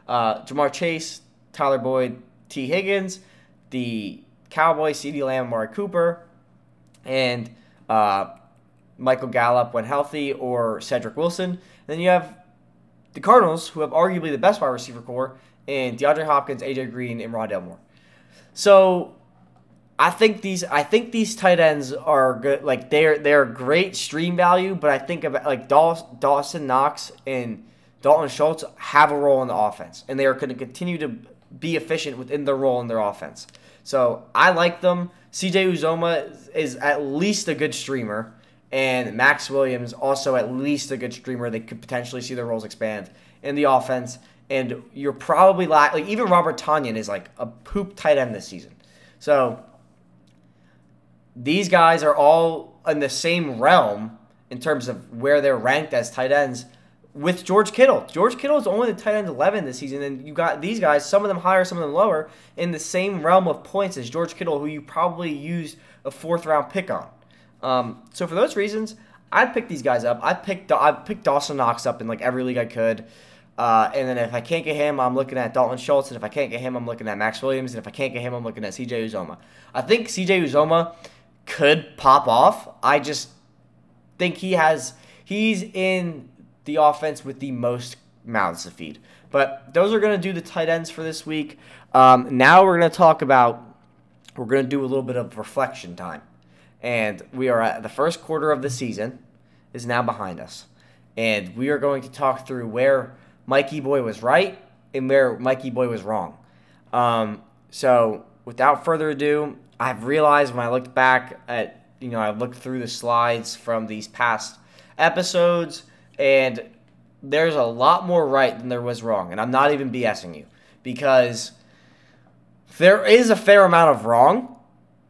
Jamar Chase, Tyler Boyd, T. Higgins. The Cowboys, CeeDee Lamb, Amari Cooper, and Michael Gallup when healthy, or Cedric Wilson. And then you have the Cardinals, who have arguably the best wide receiver core, in DeAndre Hopkins, A.J. Green, and Rondale Moore. So I think these tight ends are good. Like they're great stream value, but I think about like Dawson Knox and Dalton Schultz have a role in the offense, and they are going to continue to be efficient within their role in their offense. So I like them. C.J. Uzomah is at least a good streamer, and Max Williams also at least a good streamer. They could potentially see their roles expand in the offense. And you're probably like even Robert Tonyan is like a poop tight end this season. So these guys are all in the same realm in terms of where they're ranked as tight ends with George Kittle. George Kittle is only the tight end 11 this season, and you got these guys, some of them higher, some of them lower, in the same realm of points as George Kittle, who you probably used a 4th-round pick on. So for those reasons, I'd pick these guys up. I'd pick Dawson Knox up in like every league I could. And then if I can't get him, I'm looking at Dalton Schultz. And if I can't get him, I'm looking at Max Williams. And if I can't get him, I'm looking at C.J. Uzomah. I think C.J. Uzomah could pop off. I just think he's in the offense with the most mouths to feed. But those are going to do the tight ends for this week. Now we're going to do a little bit of reflection time. And we are at the first quarter of the season is now behind us. And we are going to talk through where Mikey Boy was right and where Mikey Boy was wrong. So without further ado, I've realized when I looked back at, I looked through the slides from these past episodes, and there's a lot more right than there was wrong. And I'm not even BSing you, because there is a fair amount of wrong,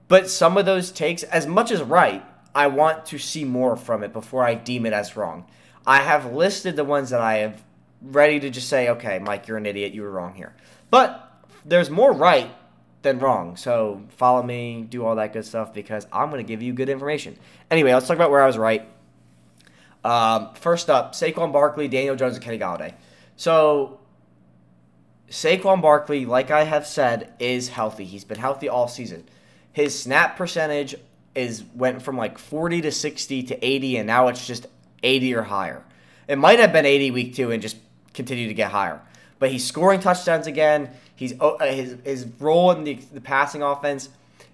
but some of those takes, as much as right, I want to see more from it before I deem it as wrong. I have listed the ones that I have ready to just say, okay, Mike, you're an idiot, you were wrong here. But there's more right than wrong, so follow me, do all that good stuff, because I'm going to give you good information. Anyway, let's talk about where I was right. First up, Saquon Barkley, Daniel Jones, and Kenny Golladay. So Saquon Barkley, like I have said, is healthy. He's been healthy all season. His snap percentage went from like 40 to 60 to 80, and now it's just 80 or higher. It might have been 80 week 2 and just continue to get higher. But he's scoring touchdowns again. His role in the passing offense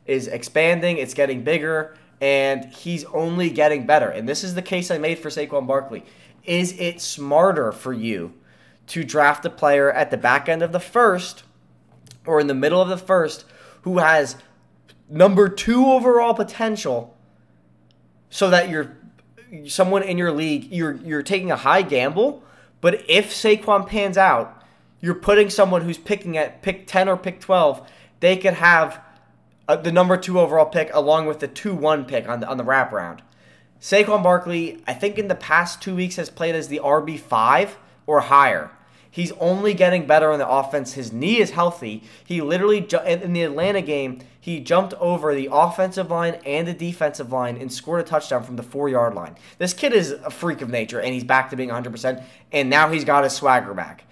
is expanding. It's getting bigger. and he's only getting better. And this is the case I made for Saquon Barkley. Is it smarter for you to draft a player at the back end of the first or in the middle of the first who has number 2 overall potential, so that you're someone in your league, you're taking a high gamble, but if Saquon pans out, you're putting someone who's picking at pick 10 or pick 12, they could have the number 2 overall pick along with the 2-1 pick on the wraparound. Saquon Barkley, I think in the past 2 weeks, has played as the RB5 or higher. He's only getting better on the offense. His knee is healthy. He literally, in the Atlanta game, he jumped over the offensive line and the defensive line and scored a touchdown from the 4-yard line. This kid is a freak of nature, and he's back to being 100%, and now he's got his swagger back.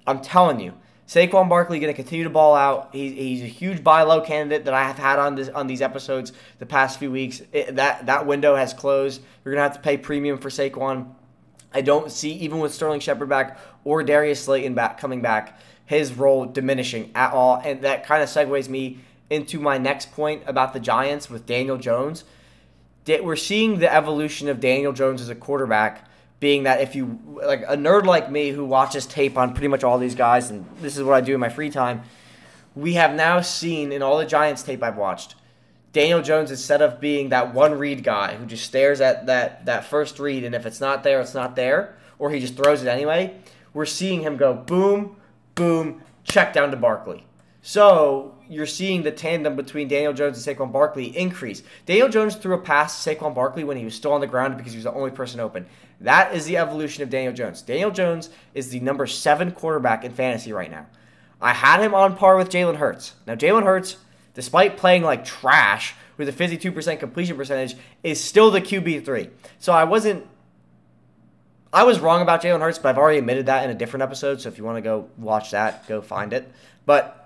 I'm telling you, Saquon Barkley going to continue to ball out. He's a huge buy low candidate that I have had on these episodes the past few weeks. That window has closed. You're going to have to pay premium for Saquon. I don't see, even with Sterling Shepard back or Darius Slayton coming back, his role diminishing at all. And that kind of segues me into my next point about the Giants with Daniel Jones. We're seeing the evolution of Daniel Jones as a quarterback, being that if you, like a nerd like me who watches tape on pretty much all these guys, and this is what I do in my free time, we have now seen in all the Giants tape I've watched, Daniel Jones, instead of being that one read guy who just stares at that first read, and if it's not there, it's not there, or he just throws it anyway, we're seeing him go boom, boom, check down to Barkley. So you're seeing the tandem between Daniel Jones and Saquon Barkley increase. Daniel Jones threw a pass to Saquon Barkley when he was still on the ground because he was the only person open. That is the evolution of Daniel Jones. Daniel Jones is the number 7 quarterback in fantasy right now. I had him on par with Jalen Hurts. Now, Jalen Hurts, despite playing like trash with a 52% completion percentage, is still the QB3. So I was wrong about Jalen Hurts, but I've already admitted that in a different episode. So if you want to go watch that, go find it. But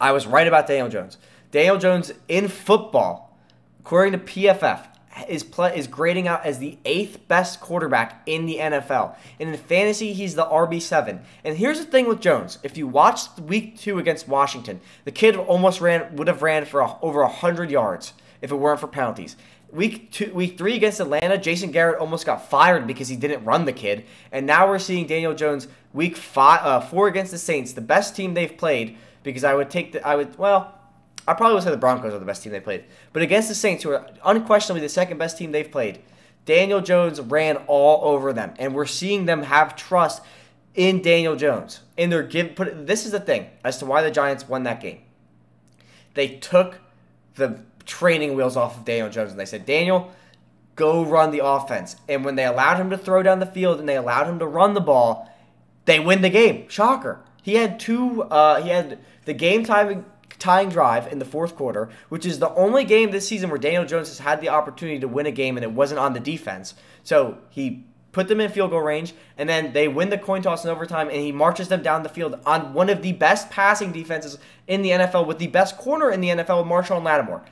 I was right about Daniel Jones. Daniel Jones in football, according to PFF, is grading out as the 8th best quarterback in the NFL. And in fantasy, he's the RB7. And here's the thing with Jones. If you watched week 2 against Washington, the kid would have ran for over 100 yards if it weren't for penalties. Week 3 against Atlanta, Jason Garrett almost got fired because he didn't run the kid. And now we're seeing Daniel Jones week 4 against the Saints, the best team they've played, because I probably would say the Broncos are the best team they played. But against the Saints, who are unquestionably the second best team they've played, Daniel Jones ran all over them. And we're seeing them have trust in Daniel Jones. And this is the thing as to why the Giants won that game. They took the training wheels off of Daniel Jones and they said, Daniel, go run the offense. And when they allowed him to throw down the field and they allowed him to run the ball, they win the game. Shocker. He had the game-tying drive in the fourth quarter, which is the only game this season where Daniel Jones has had the opportunity to win a game and it wasn't on the defense. So he put them in field goal range, and then they win the coin toss in overtime, and he marches them down the field on one of the best passing defenses in the NFL with the best corner in the NFL with Marshawn Lattimore.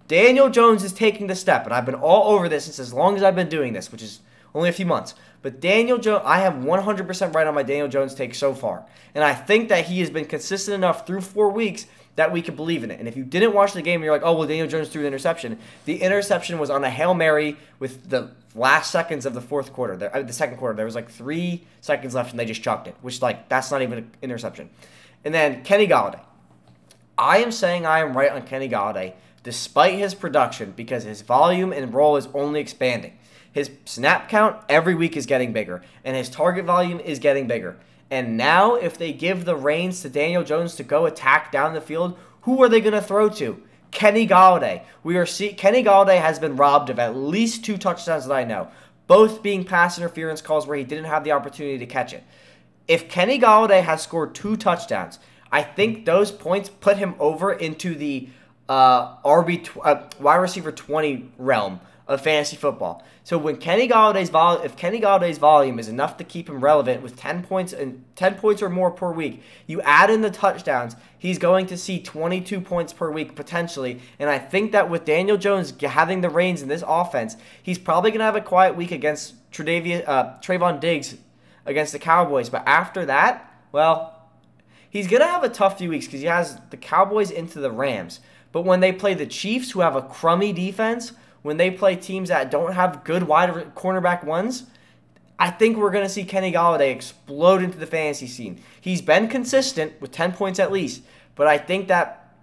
Daniel Jones is taking the step, and I've been all over this since as long as I've been doing this, which is only a few months. But Daniel Jones, I have 100% right on my Daniel Jones take so far. And I think that he has been consistent enough through 4 weeks that we can believe in it. And if you didn't watch the game and you're like, oh, well, Daniel Jones threw the interception was on a Hail Mary with the last seconds of the fourth quarter, the second quarter. There was like 3 seconds left and they just chucked it, which that's not even an interception. And then Kenny Golladay. I am saying I am right on Kenny Golladay despite his production because his volume and role is only expanding. His snap count every week is getting bigger, and his target volume is getting bigger. And now, if they give the reins to Daniel Jones to go attack down the field, who are they going to throw to? Kenny Golladay. Kenny Golladay has been robbed of at least 2 touchdowns that I know, both being pass interference calls where he didn't have the opportunity to catch it. If Kenny Golladay has scored 2 touchdowns, I think those points put him over into the wide receiver 20 realm of fantasy football. So when if Kenny Galladay's volume is enough to keep him relevant with 10 points or more per week, you add in the touchdowns, he's going to see 22 points per week potentially. And I think that with Daniel Jones having the reins in this offense, he's probably going to have a quiet week against Trayvon Diggs against the Cowboys. But after that, well, he's going to have a tough few weeks because he has the Cowboys into the Rams. But when they play the Chiefs, who have a crummy defense, when they play teams that don't have good wide cornerback ones, I think we're going to see Kenny Golladay explode into the fantasy scene. He's been consistent with 10 points at least, but I think that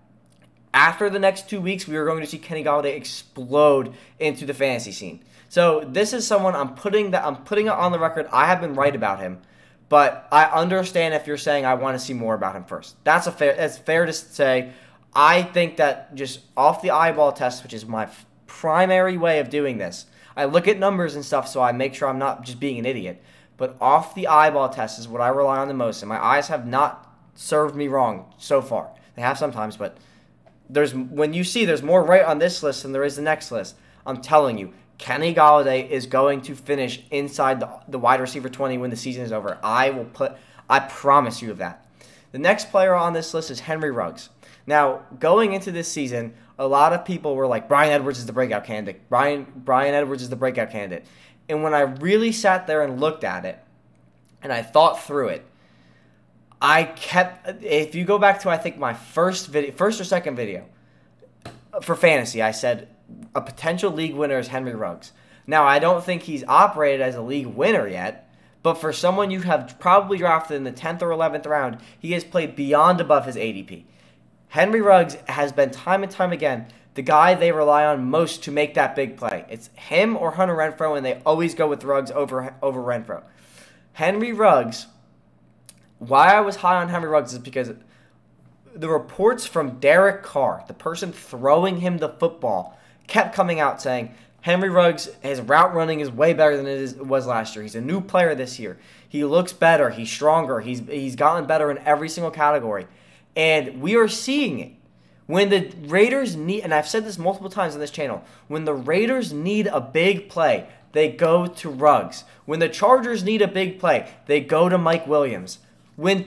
after the next 2 weeks, we are going to see Kenny Golladay explode into the fantasy scene. So this is someone I'm putting it on the record. I have been right about him, but I understand if you're saying I want to see more about him first. That's fair to say. I think that just off the eyeball test, which is my primary way of doing this, I look at numbers and stuff so I make sure I'm not just being an idiot. But off the eyeball test is what I rely on the most, and my eyes have not served me wrong so far. They have sometimes, but when you see there's more right on this list than there is the next list, I'm telling you, Kenny Golladay is going to finish inside the wide receiver 20 when the season is over. I promise you of that. The next player on this list is Henry Ruggs. Now, going into this season, a lot of people were like, Bryan Edwards is the breakout candidate. Bryan Edwards is the breakout candidate. And when I really sat there and looked at it, and I thought through it, if you go back to, I think, my first or second video for fantasy, I said a potential league winner is Henry Ruggs. Now, I don't think he's operated as a league winner yet, but for someone you have probably drafted in the 10th or 11th round, he has played beyond above his ADP. Henry Ruggs has been time and time again the guy they rely on most to make that big play. It's him or Hunter Renfrow, and they always go with Ruggs over Renfrow. Henry Ruggs, why I was high on Henry Ruggs is because the reports from Derek Carr, the person throwing him the football, kept coming out saying, Henry Ruggs, his route running is way better than it was last year. He's a new player this year. He looks better. He's stronger. He's gotten better in every single category. And we are seeing it. When the Raiders need, and I've said this multiple times on this channel, when the Raiders need a big play, they go to Ruggs. When the Chargers need a big play, they go to Mike Williams. When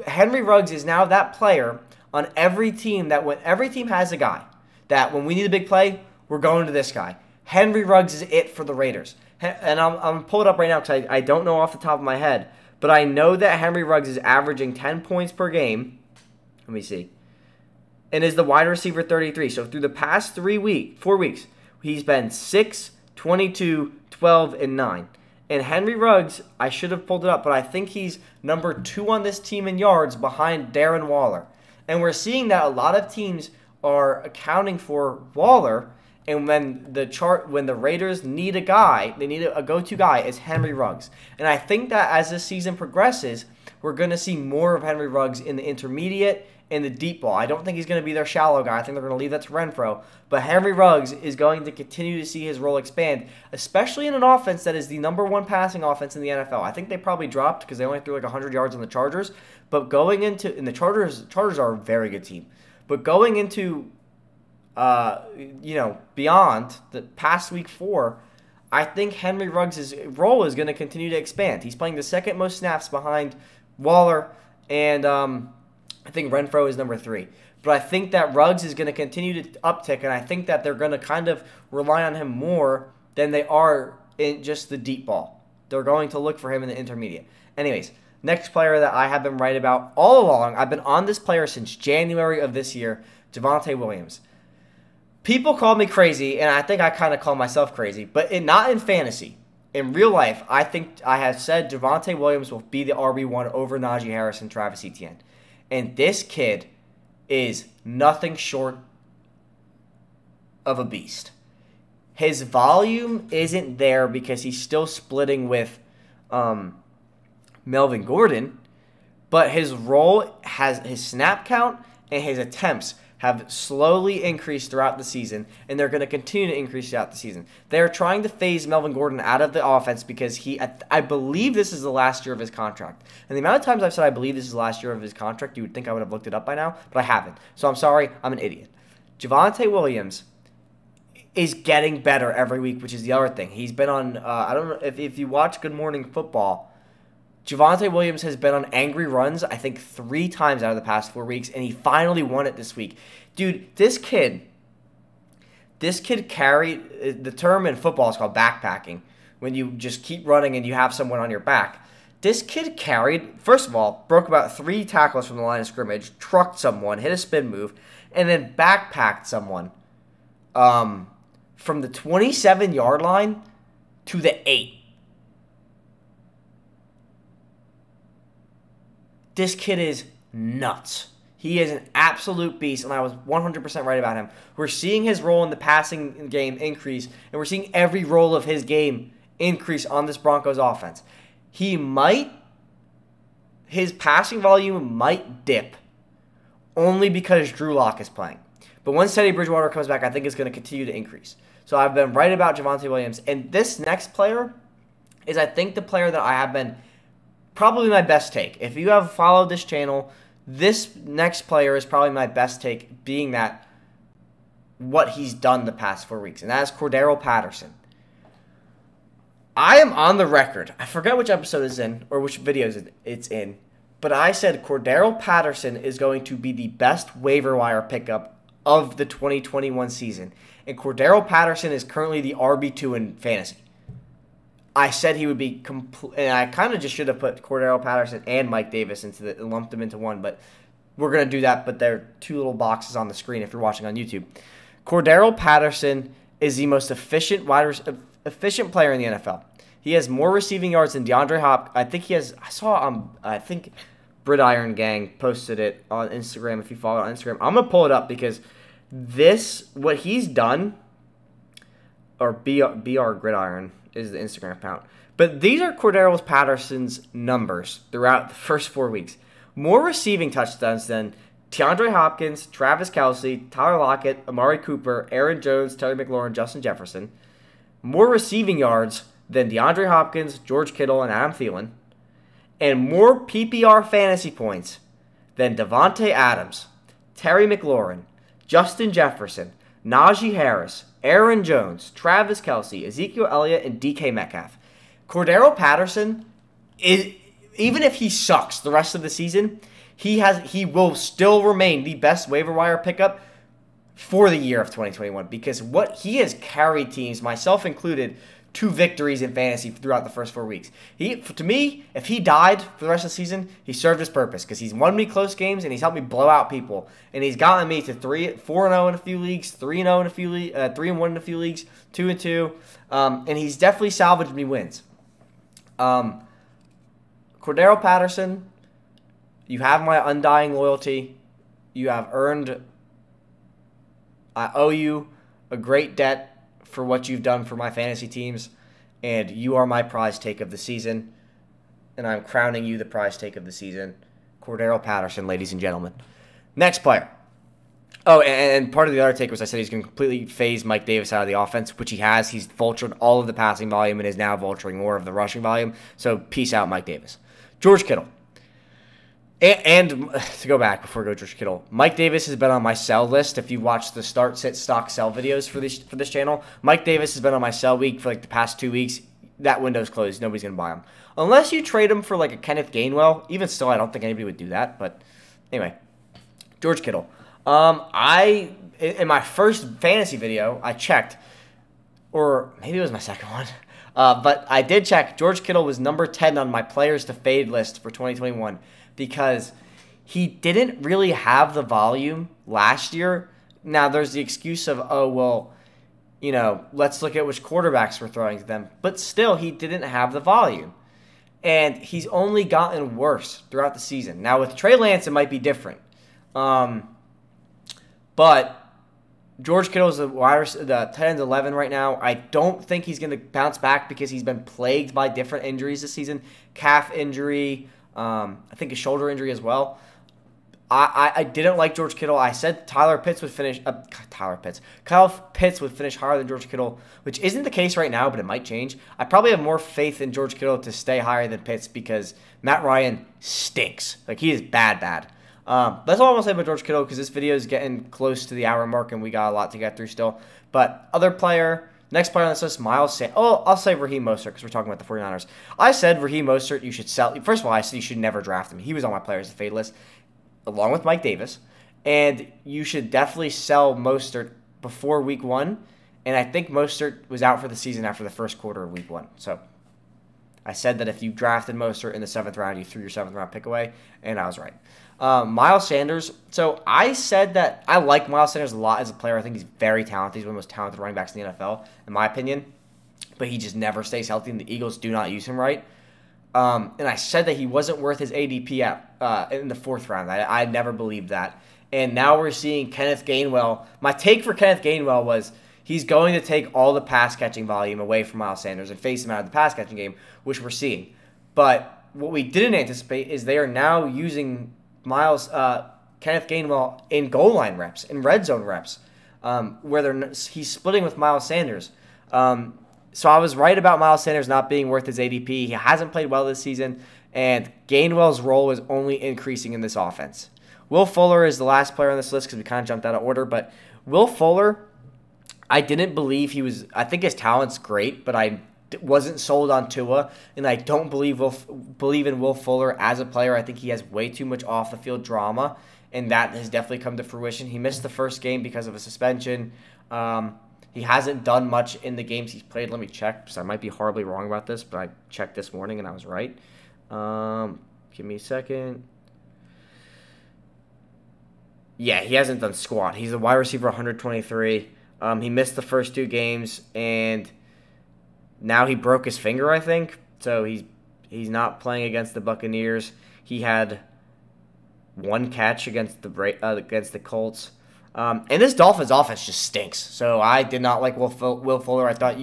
Henry Ruggs is now that player on every team when every team has a guy that when we need a big play, we're going to this guy. Henry Ruggs is it for the Raiders. And I'm going to pull it up right now because I don't know off the top of my head, but I know that Henry Ruggs is averaging 10 points per game. Let me see. And is the wide receiver 33. So through the past 4 weeks, he's been 6, 22, 12, and 9. And Henry Ruggs, I should have pulled it up, but I think he's number 2 on this team in yards behind Darren Waller. And we're seeing that a lot of teams are accounting for Waller, and when the Raiders need a guy, they need a go-to guy, is Henry Ruggs. And I think that as this season progresses, we're going to see more of Henry Ruggs in the intermediate and the deep ball. I don't think he's going to be their shallow guy. I think they're going to leave that to Renfrow. But Henry Ruggs is going to continue to see his role expand, especially in an offense that is the number 1 passing offense in the NFL. I think they probably dropped because they only threw like 100 yards on the Chargers. But the Chargers are a very good team. But going into, beyond the past week 4, I think Henry Ruggs' role is going to continue to expand. He's playing the second most snaps behind Waller, and I think Renfrow is number 3. But I think that Ruggs is going to continue to uptick, and I think that they're going to kind of rely on him more than they are in just the deep ball. They're going to look for him in the intermediate. Anyways, next player that I have been right about all along, I've been on this player since January of this year, Javonte Williams. People call me crazy, and I think I kind of call myself crazy, but not in fantasy. In real life, I think I have said Javonte Williams will be the RB1 over Najee Harris and Travis Etienne. And this kid is nothing short of a beast. His volume isn't there because he's still splitting with Melvin Gordon, but his snap count and his attempts have slowly increased throughout the season, and they're going to continue to increase throughout the season. They're trying to phase Melvin Gordon out of the offense because I believe this is the last year of his contract. And the amount of times I've said I believe this is the last year of his contract, you would think I would have looked it up by now, but I haven't. So I'm sorry, I'm an idiot. Javonte Williams is getting better every week, which is the other thing. He's been on, I don't know, if you watch Good Morning Football, Javonte Williams has been on angry runs, I think 3 times out of the past 4 weeks, and he finally won it this week. Dude, this kid carried, the term in football is called backpacking, when you just keep running and you have someone on your back. This kid carried, first of all, broke about 3 tackles from the line of scrimmage, trucked someone, hit a spin move, and then backpacked someone from the 27-yard line to the 8. This kid is nuts. He is an absolute beast, and I was 100% right about him. We're seeing his role in the passing game increase, and we're seeing every role of his game increase on this Broncos offense. His passing volume might dip only because Drew Lock is playing. But once Teddy Bridgewater comes back, I think it's going to continue to increase. So I've been right about Javonte Williams. And this next player is, I think, the player that I have been probably my best take. If you have followed this channel, this next player is probably my best take, being that what he's done the past 4 weeks. And that is Cordarrelle Patterson. I am on the record. I forget which episode it's in or which videos it's in. But I said Cordarrelle Patterson is going to be the best waiver wire pickup of the 2021 season. And Cordarrelle Patterson is currently the RB2 in fantasy. I said he would be and I kind of just should have put Cordarrelle Patterson and Mike Davis and lumped them into one, but we're going to do that, but there are two little boxes on the screen if you're watching on YouTube. Cordarrelle Patterson is the most efficient player in the NFL. He has more receiving yards than DeAndre Hopkins. I think Gridiron Gang posted it on Instagram. If you follow it on Instagram, I'm going to pull it up because what he's done, or BR Gridiron is the Instagram account. But these are Cordarrelle Patterson's numbers throughout the first 4 weeks. More receiving touchdowns than DeAndre Hopkins, Travis Kelce, Tyler Lockett, Amari Cooper, Aaron Jones, Terry McLaurin, Justin Jefferson. More receiving yards than DeAndre Hopkins, George Kittle, and Adam Thielen. And more PPR fantasy points than Devontae Adams, Terry McLaurin, Justin Jefferson, Najee Harris, Aaron Jones, Travis Kelce, Ezekiel Elliott, and DK Metcalf. Cordarrelle Patterson, even if he sucks the rest of the season, he will still remain the best waiver wire pickup for the year of 2021 because what he has carried teams, myself included, to victories in fantasy throughout the first 4 weeks. To me, if he died for the rest of the season, he served his purpose because he's won me close games and he's helped me blow out people. And he's gotten me to 4-0 in a few leagues, 3-0 in a few leagues, 3-1 in a few leagues, 2-2, and he's definitely salvaged me wins. Cordarrelle Patterson, you have my undying loyalty. You have earned. I owe you a great debt for what you've done for my fantasy teams, and you are my prize take of the season, and I'm crowning you the prize take of the season. Cordarrelle Patterson, ladies and gentlemen. Next player. Oh, and part of the other take was I said he's going to completely phase Mike Davis out of the offense, which he has. He's vultured all of the passing volume and is now vulturing more of the rushing volume, so peace out, Mike Davis. George Kittle. And to go back before we go to George Kittle, Mike Davis has been on my sell list. If you watch the start, sit, stock, sell videos for this channel, Mike Davis has been on my sell week for like the past 2 weeks. That window's closed. Nobody's going to buy him. Unless you trade him for like a Kenneth Gainwell. Even still, I don't think anybody would do that. But anyway, George Kittle. In my first fantasy video, I checked, or maybe it was my second one, but I did check. George Kittle was number 10 on my players to fade list for 2021. Because he didn't really have the volume last year. Now, there's the excuse of, let's look at which quarterbacks we're throwing to them. But still, he didn't have the volume. And he's only gotten worse throughout the season. Now, with Trey Lance, it might be different. But George Kittle is the tight end 11 right now. I don't think he's going to bounce back because he's been plagued by different injuries this season. Calf injury, I think a shoulder injury as well. I didn't like George Kittle. I said Kyle Pitts would finish higher than George Kittle, which isn't the case right now, but it might change. I probably have more faith in George Kittle to stay higher than Pitts because Matt Ryan stinks. Like, he is bad. That's all I'm going to say about George Kittle because this video is getting close to the hour mark and we got a lot to get through still. But next player on this list, Miles Sanders. Oh, I'll say Raheem Mostert because we're talking about the 49ers. I said Raheem Mostert you should sell. First of all, I said you should never draft him. He was on my players to fade list along with Mike Davis. And you should definitely sell Mostert before week 1. And I think Mostert was out for the season after the first quarter of week 1. So I said that if you drafted Mostert in the 7th round, you threw your 7th round pick away. And I was right. Miles Sanders. So I said that I like Miles Sanders a lot as a player. I think he's very talented. He's one of the most talented running backs in the NFL, in my opinion. But he just never stays healthy, and the Eagles do not use him right. And I said that he wasn't worth his ADP in the 4th round. I never believed that. And now we're seeing Kenneth Gainwell. My take for Kenneth Gainwell was he's going to take all the pass-catching volume away from Miles Sanders and face him out of the pass-catching game, which we're seeing. But what we didn't anticipate is they are now using Kenneth Gainwell in goal line reps, in red zone reps, where he's splitting with Miles Sanders. So I was right about Miles Sanders not being worth his ADP. He hasn't played well this season, and Gainwell's role is only increasing in this offense. Will Fuller is the last player on this list because we kind of jumped out of order, but Will Fuller, I didn't believe he was – I think his talent's great, but I wasn't sold on Tua, and I don't believe in Will Fuller as a player. I think he has way too much off-the-field drama, and that has definitely come to fruition. He missed the first game because of a suspension. He hasn't done much in the games he's played. Let me check, because I might be horribly wrong about this, but I checked this morning and I was right. Give me a second. Yeah, he hasn't done squat. He's a wide receiver 123. He missed the first 2 games, and now he broke his finger, I think. So he's not playing against the Buccaneers. He had 1 catch against the Colts. And this Dolphins offense just stinks. So I did not like Will Fuller. I thought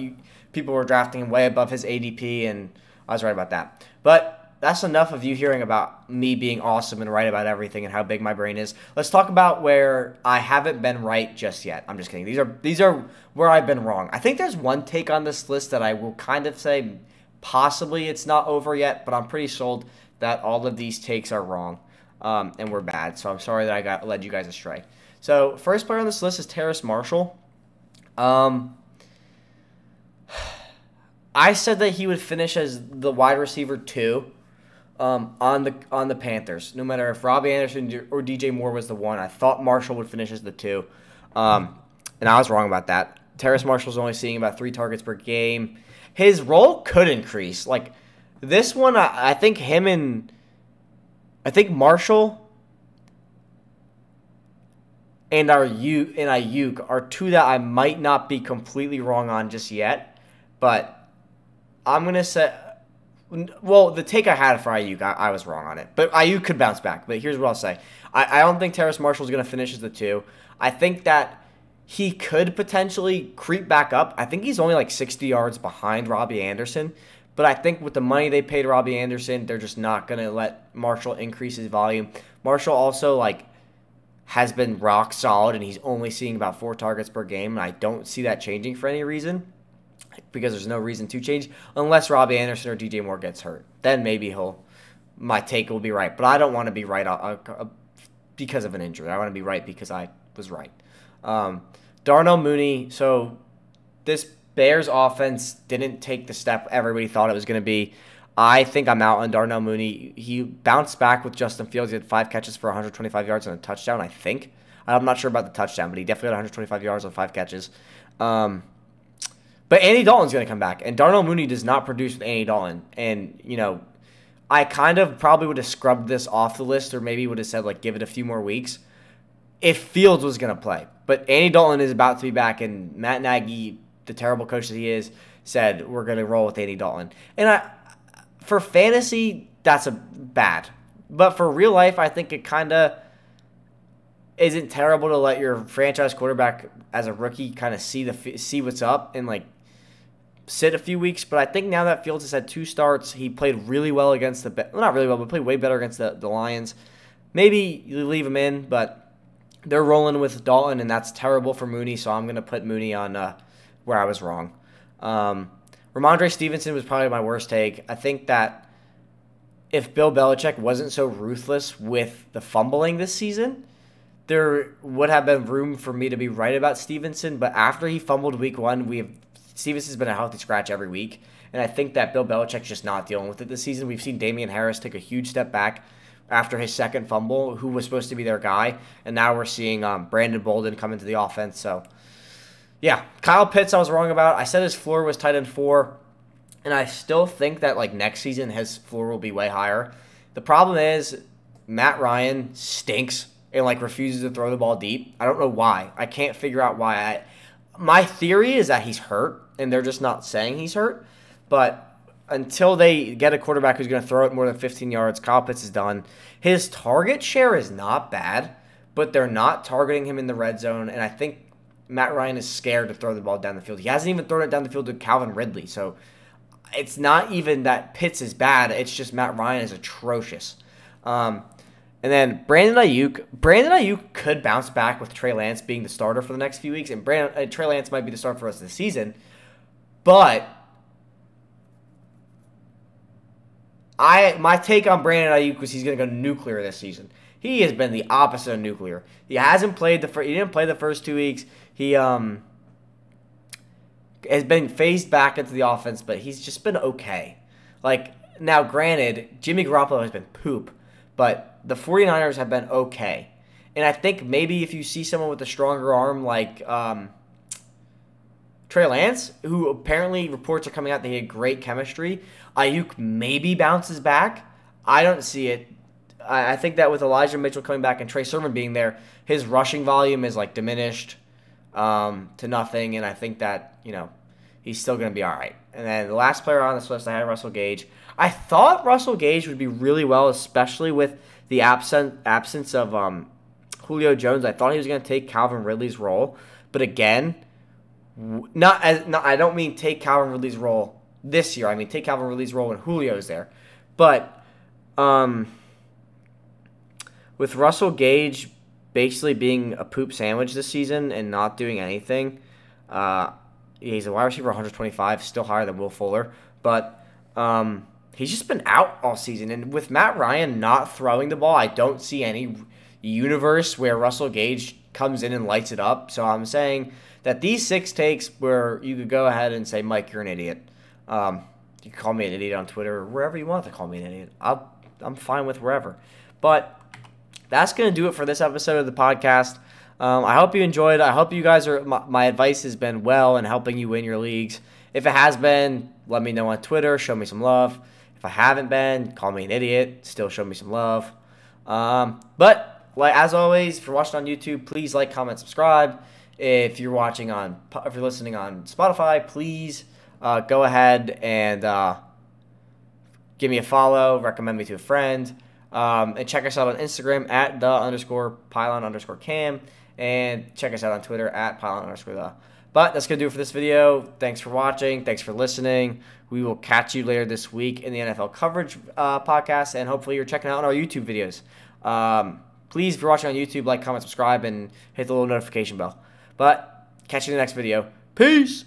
people were drafting him way above his ADP, and I was right about that. But that's enough of you hearing about me being awesome and right about everything and how big my brain is. Let's talk about where I haven't been right just yet. I'm just kidding. These are where I've been wrong. I think there's one take on this list that I will kind of say possibly it's not over yet, but I'm pretty sold that all of these takes are wrong and were bad. So I'm sorry that I led you guys astray. So first player on this list is Terrace Marshall. I said that he would finish as the wide receiver 2 on the Panthers. No matter if Robbie Anderson or DJ Moore was the 1, I thought Marshall would finish as the 2. And I was wrong about that. Terrace Marshall's only seeing about 3 targets per game. His role could increase. Like this one, I think Marshall and Ayuk are 2 that I might not be completely wrong on just yet. But I'm going to say, well, the take I had for Ayuk, I was wrong on it. But Ayuk could bounce back. But here's what I'll say. I don't think Terrace Marshall's going to finish as the 2. I think that he could potentially creep back up. I think he's only like 60 yards behind Robbie Anderson. But I think with the money they paid Robbie Anderson, they're just not going to let Marshall increase his volume. Marshall also, has been rock solid, and he's only seeing about 4 targets per game, and I don't see that changing for any reason because there's no reason to change unless Robbie Anderson or DJ Moore gets hurt. Then maybe my take will be right, but I don't want to be right because of an injury. I want to be right because I was right. Darnell Mooney, so this Bears offense didn't take the step everybody thought it was going to be. I think I'm out on Darnell Mooney. He bounced back with Justin Fields. He had 5 catches for 125 yards and a touchdown, I think. I'm not sure about the touchdown, but he definitely had 125 yards on 5 catches. But Andy Dalton's going to come back, and Darnell Mooney does not produce with Andy Dalton. And, I kind of probably would have scrubbed this off the list or maybe would have said, give it a few more weeks if Fields was going to play. But Andy Dalton is about to be back, and Matt Nagy, the terrible coach that he is, said we're going to roll with Andy Dalton. And for fantasy, that's bad. But for real life, I think it kind of isn't terrible to let your franchise quarterback as a rookie kind of see what's up and sit a few weeks. But I think now that Fields has had 2 starts, he played really well against not really well, but played way better against the Lions. Maybe you leave him in, but they're rolling with Dalton, and that's terrible for Mooney. So I'm going to put Mooney on where I was wrong. Ramondre Stevenson was probably my worst take. I think that if Bill Belichick wasn't so ruthless with the fumbling this season, there would have been room for me to be right about Stevenson. But after he fumbled week 1, Stevenson's been a healthy scratch every week. And I think that Bill Belichick's just not dealing with it this season. We've seen Damian Harris take a huge step back after his second fumble, who was supposed to be their guy. And now we're seeing Brandon Bolden come into the offense. So, yeah, Kyle Pitts I was wrong about. I said his floor was tight end 4, and I still think that next season his floor will be way higher. The problem is Matt Ryan stinks and like refuses to throw the ball deep. I don't know why. I can't figure out why. My theory is that he's hurt and they're just not saying he's hurt. But until they get a quarterback who's going to throw it more than 15 yards, Kyle Pitts is done. His target share is not bad, but they're not targeting him in the red zone. And I think Matt Ryan is scared to throw the ball down the field. He hasn't even thrown it down the field to Calvin Ridley. So it's not even that Pitts is bad. It's just Matt Ryan is atrocious. And then Brandon Ayuk could bounce back with Trey Lance being the starter for the next few weeks. And Trey Lance might be the starter for the rest of the season. But my take on Brandon Ayuk was he's going to go nuclear this season. He has been the opposite of nuclear. He hasn't played he didn't play the first 2 weeks. He has been phased back into the offense, but he's just been okay. Like, now granted, Jimmy Garoppolo has been poop, but the 49ers have been okay. And I think maybe if you see someone with a stronger arm like Trey Lance, who apparently reports are coming out that he had great chemistry, Ayuk maybe bounces back. I don't see it. I think that with Elijah Mitchell coming back and Trey Sermon being there, his rushing volume is like diminished to nothing, and I think that, he's still going to be all right. And then the last player on this list, I had Russell Gage. I thought Russell Gage would be really well, especially with the absence of Julio Jones. I thought he was going to take Calvin Ridley's role, but again, I don't mean take Calvin Ridley's role this year. I mean take Calvin Ridley's role when Julio's there. But with Russell Gage basically being a poop sandwich this season and not doing anything, he's a wide receiver 125, still higher than Will Fuller. But he's just been out all season. And with Matt Ryan not throwing the ball, I don't see any universe where Russell Gage comes in and lights it up. So I'm saying that these 6 takes where you could go ahead and say, Mike, you're an idiot. You can call me an idiot on Twitter or wherever you want to call me an idiot. I'm fine with wherever. But that's going to do it for this episode of the podcast. I hope you enjoyed. I hope you guys my advice has been well and helping you win your leagues. If it has been, let me know on Twitter. Show me some love. If I haven't been, call me an idiot. Still show me some love. But as always, if you're watching on YouTube, please like, comment, subscribe. If you're listening on Spotify, please go ahead and give me a follow. Recommend me to a friend. And check us out on Instagram at @the_pylon_cam. And check us out on Twitter at @pylon_the. But that's going to do it for this video. Thanks for watching. Thanks for listening. We will catch you later this week in the NFL coverage podcast. And hopefully you're checking out our YouTube videos. Please, if you're watching on YouTube, like, comment, subscribe, and hit the little notification bell. But catch you in the next video. Peace!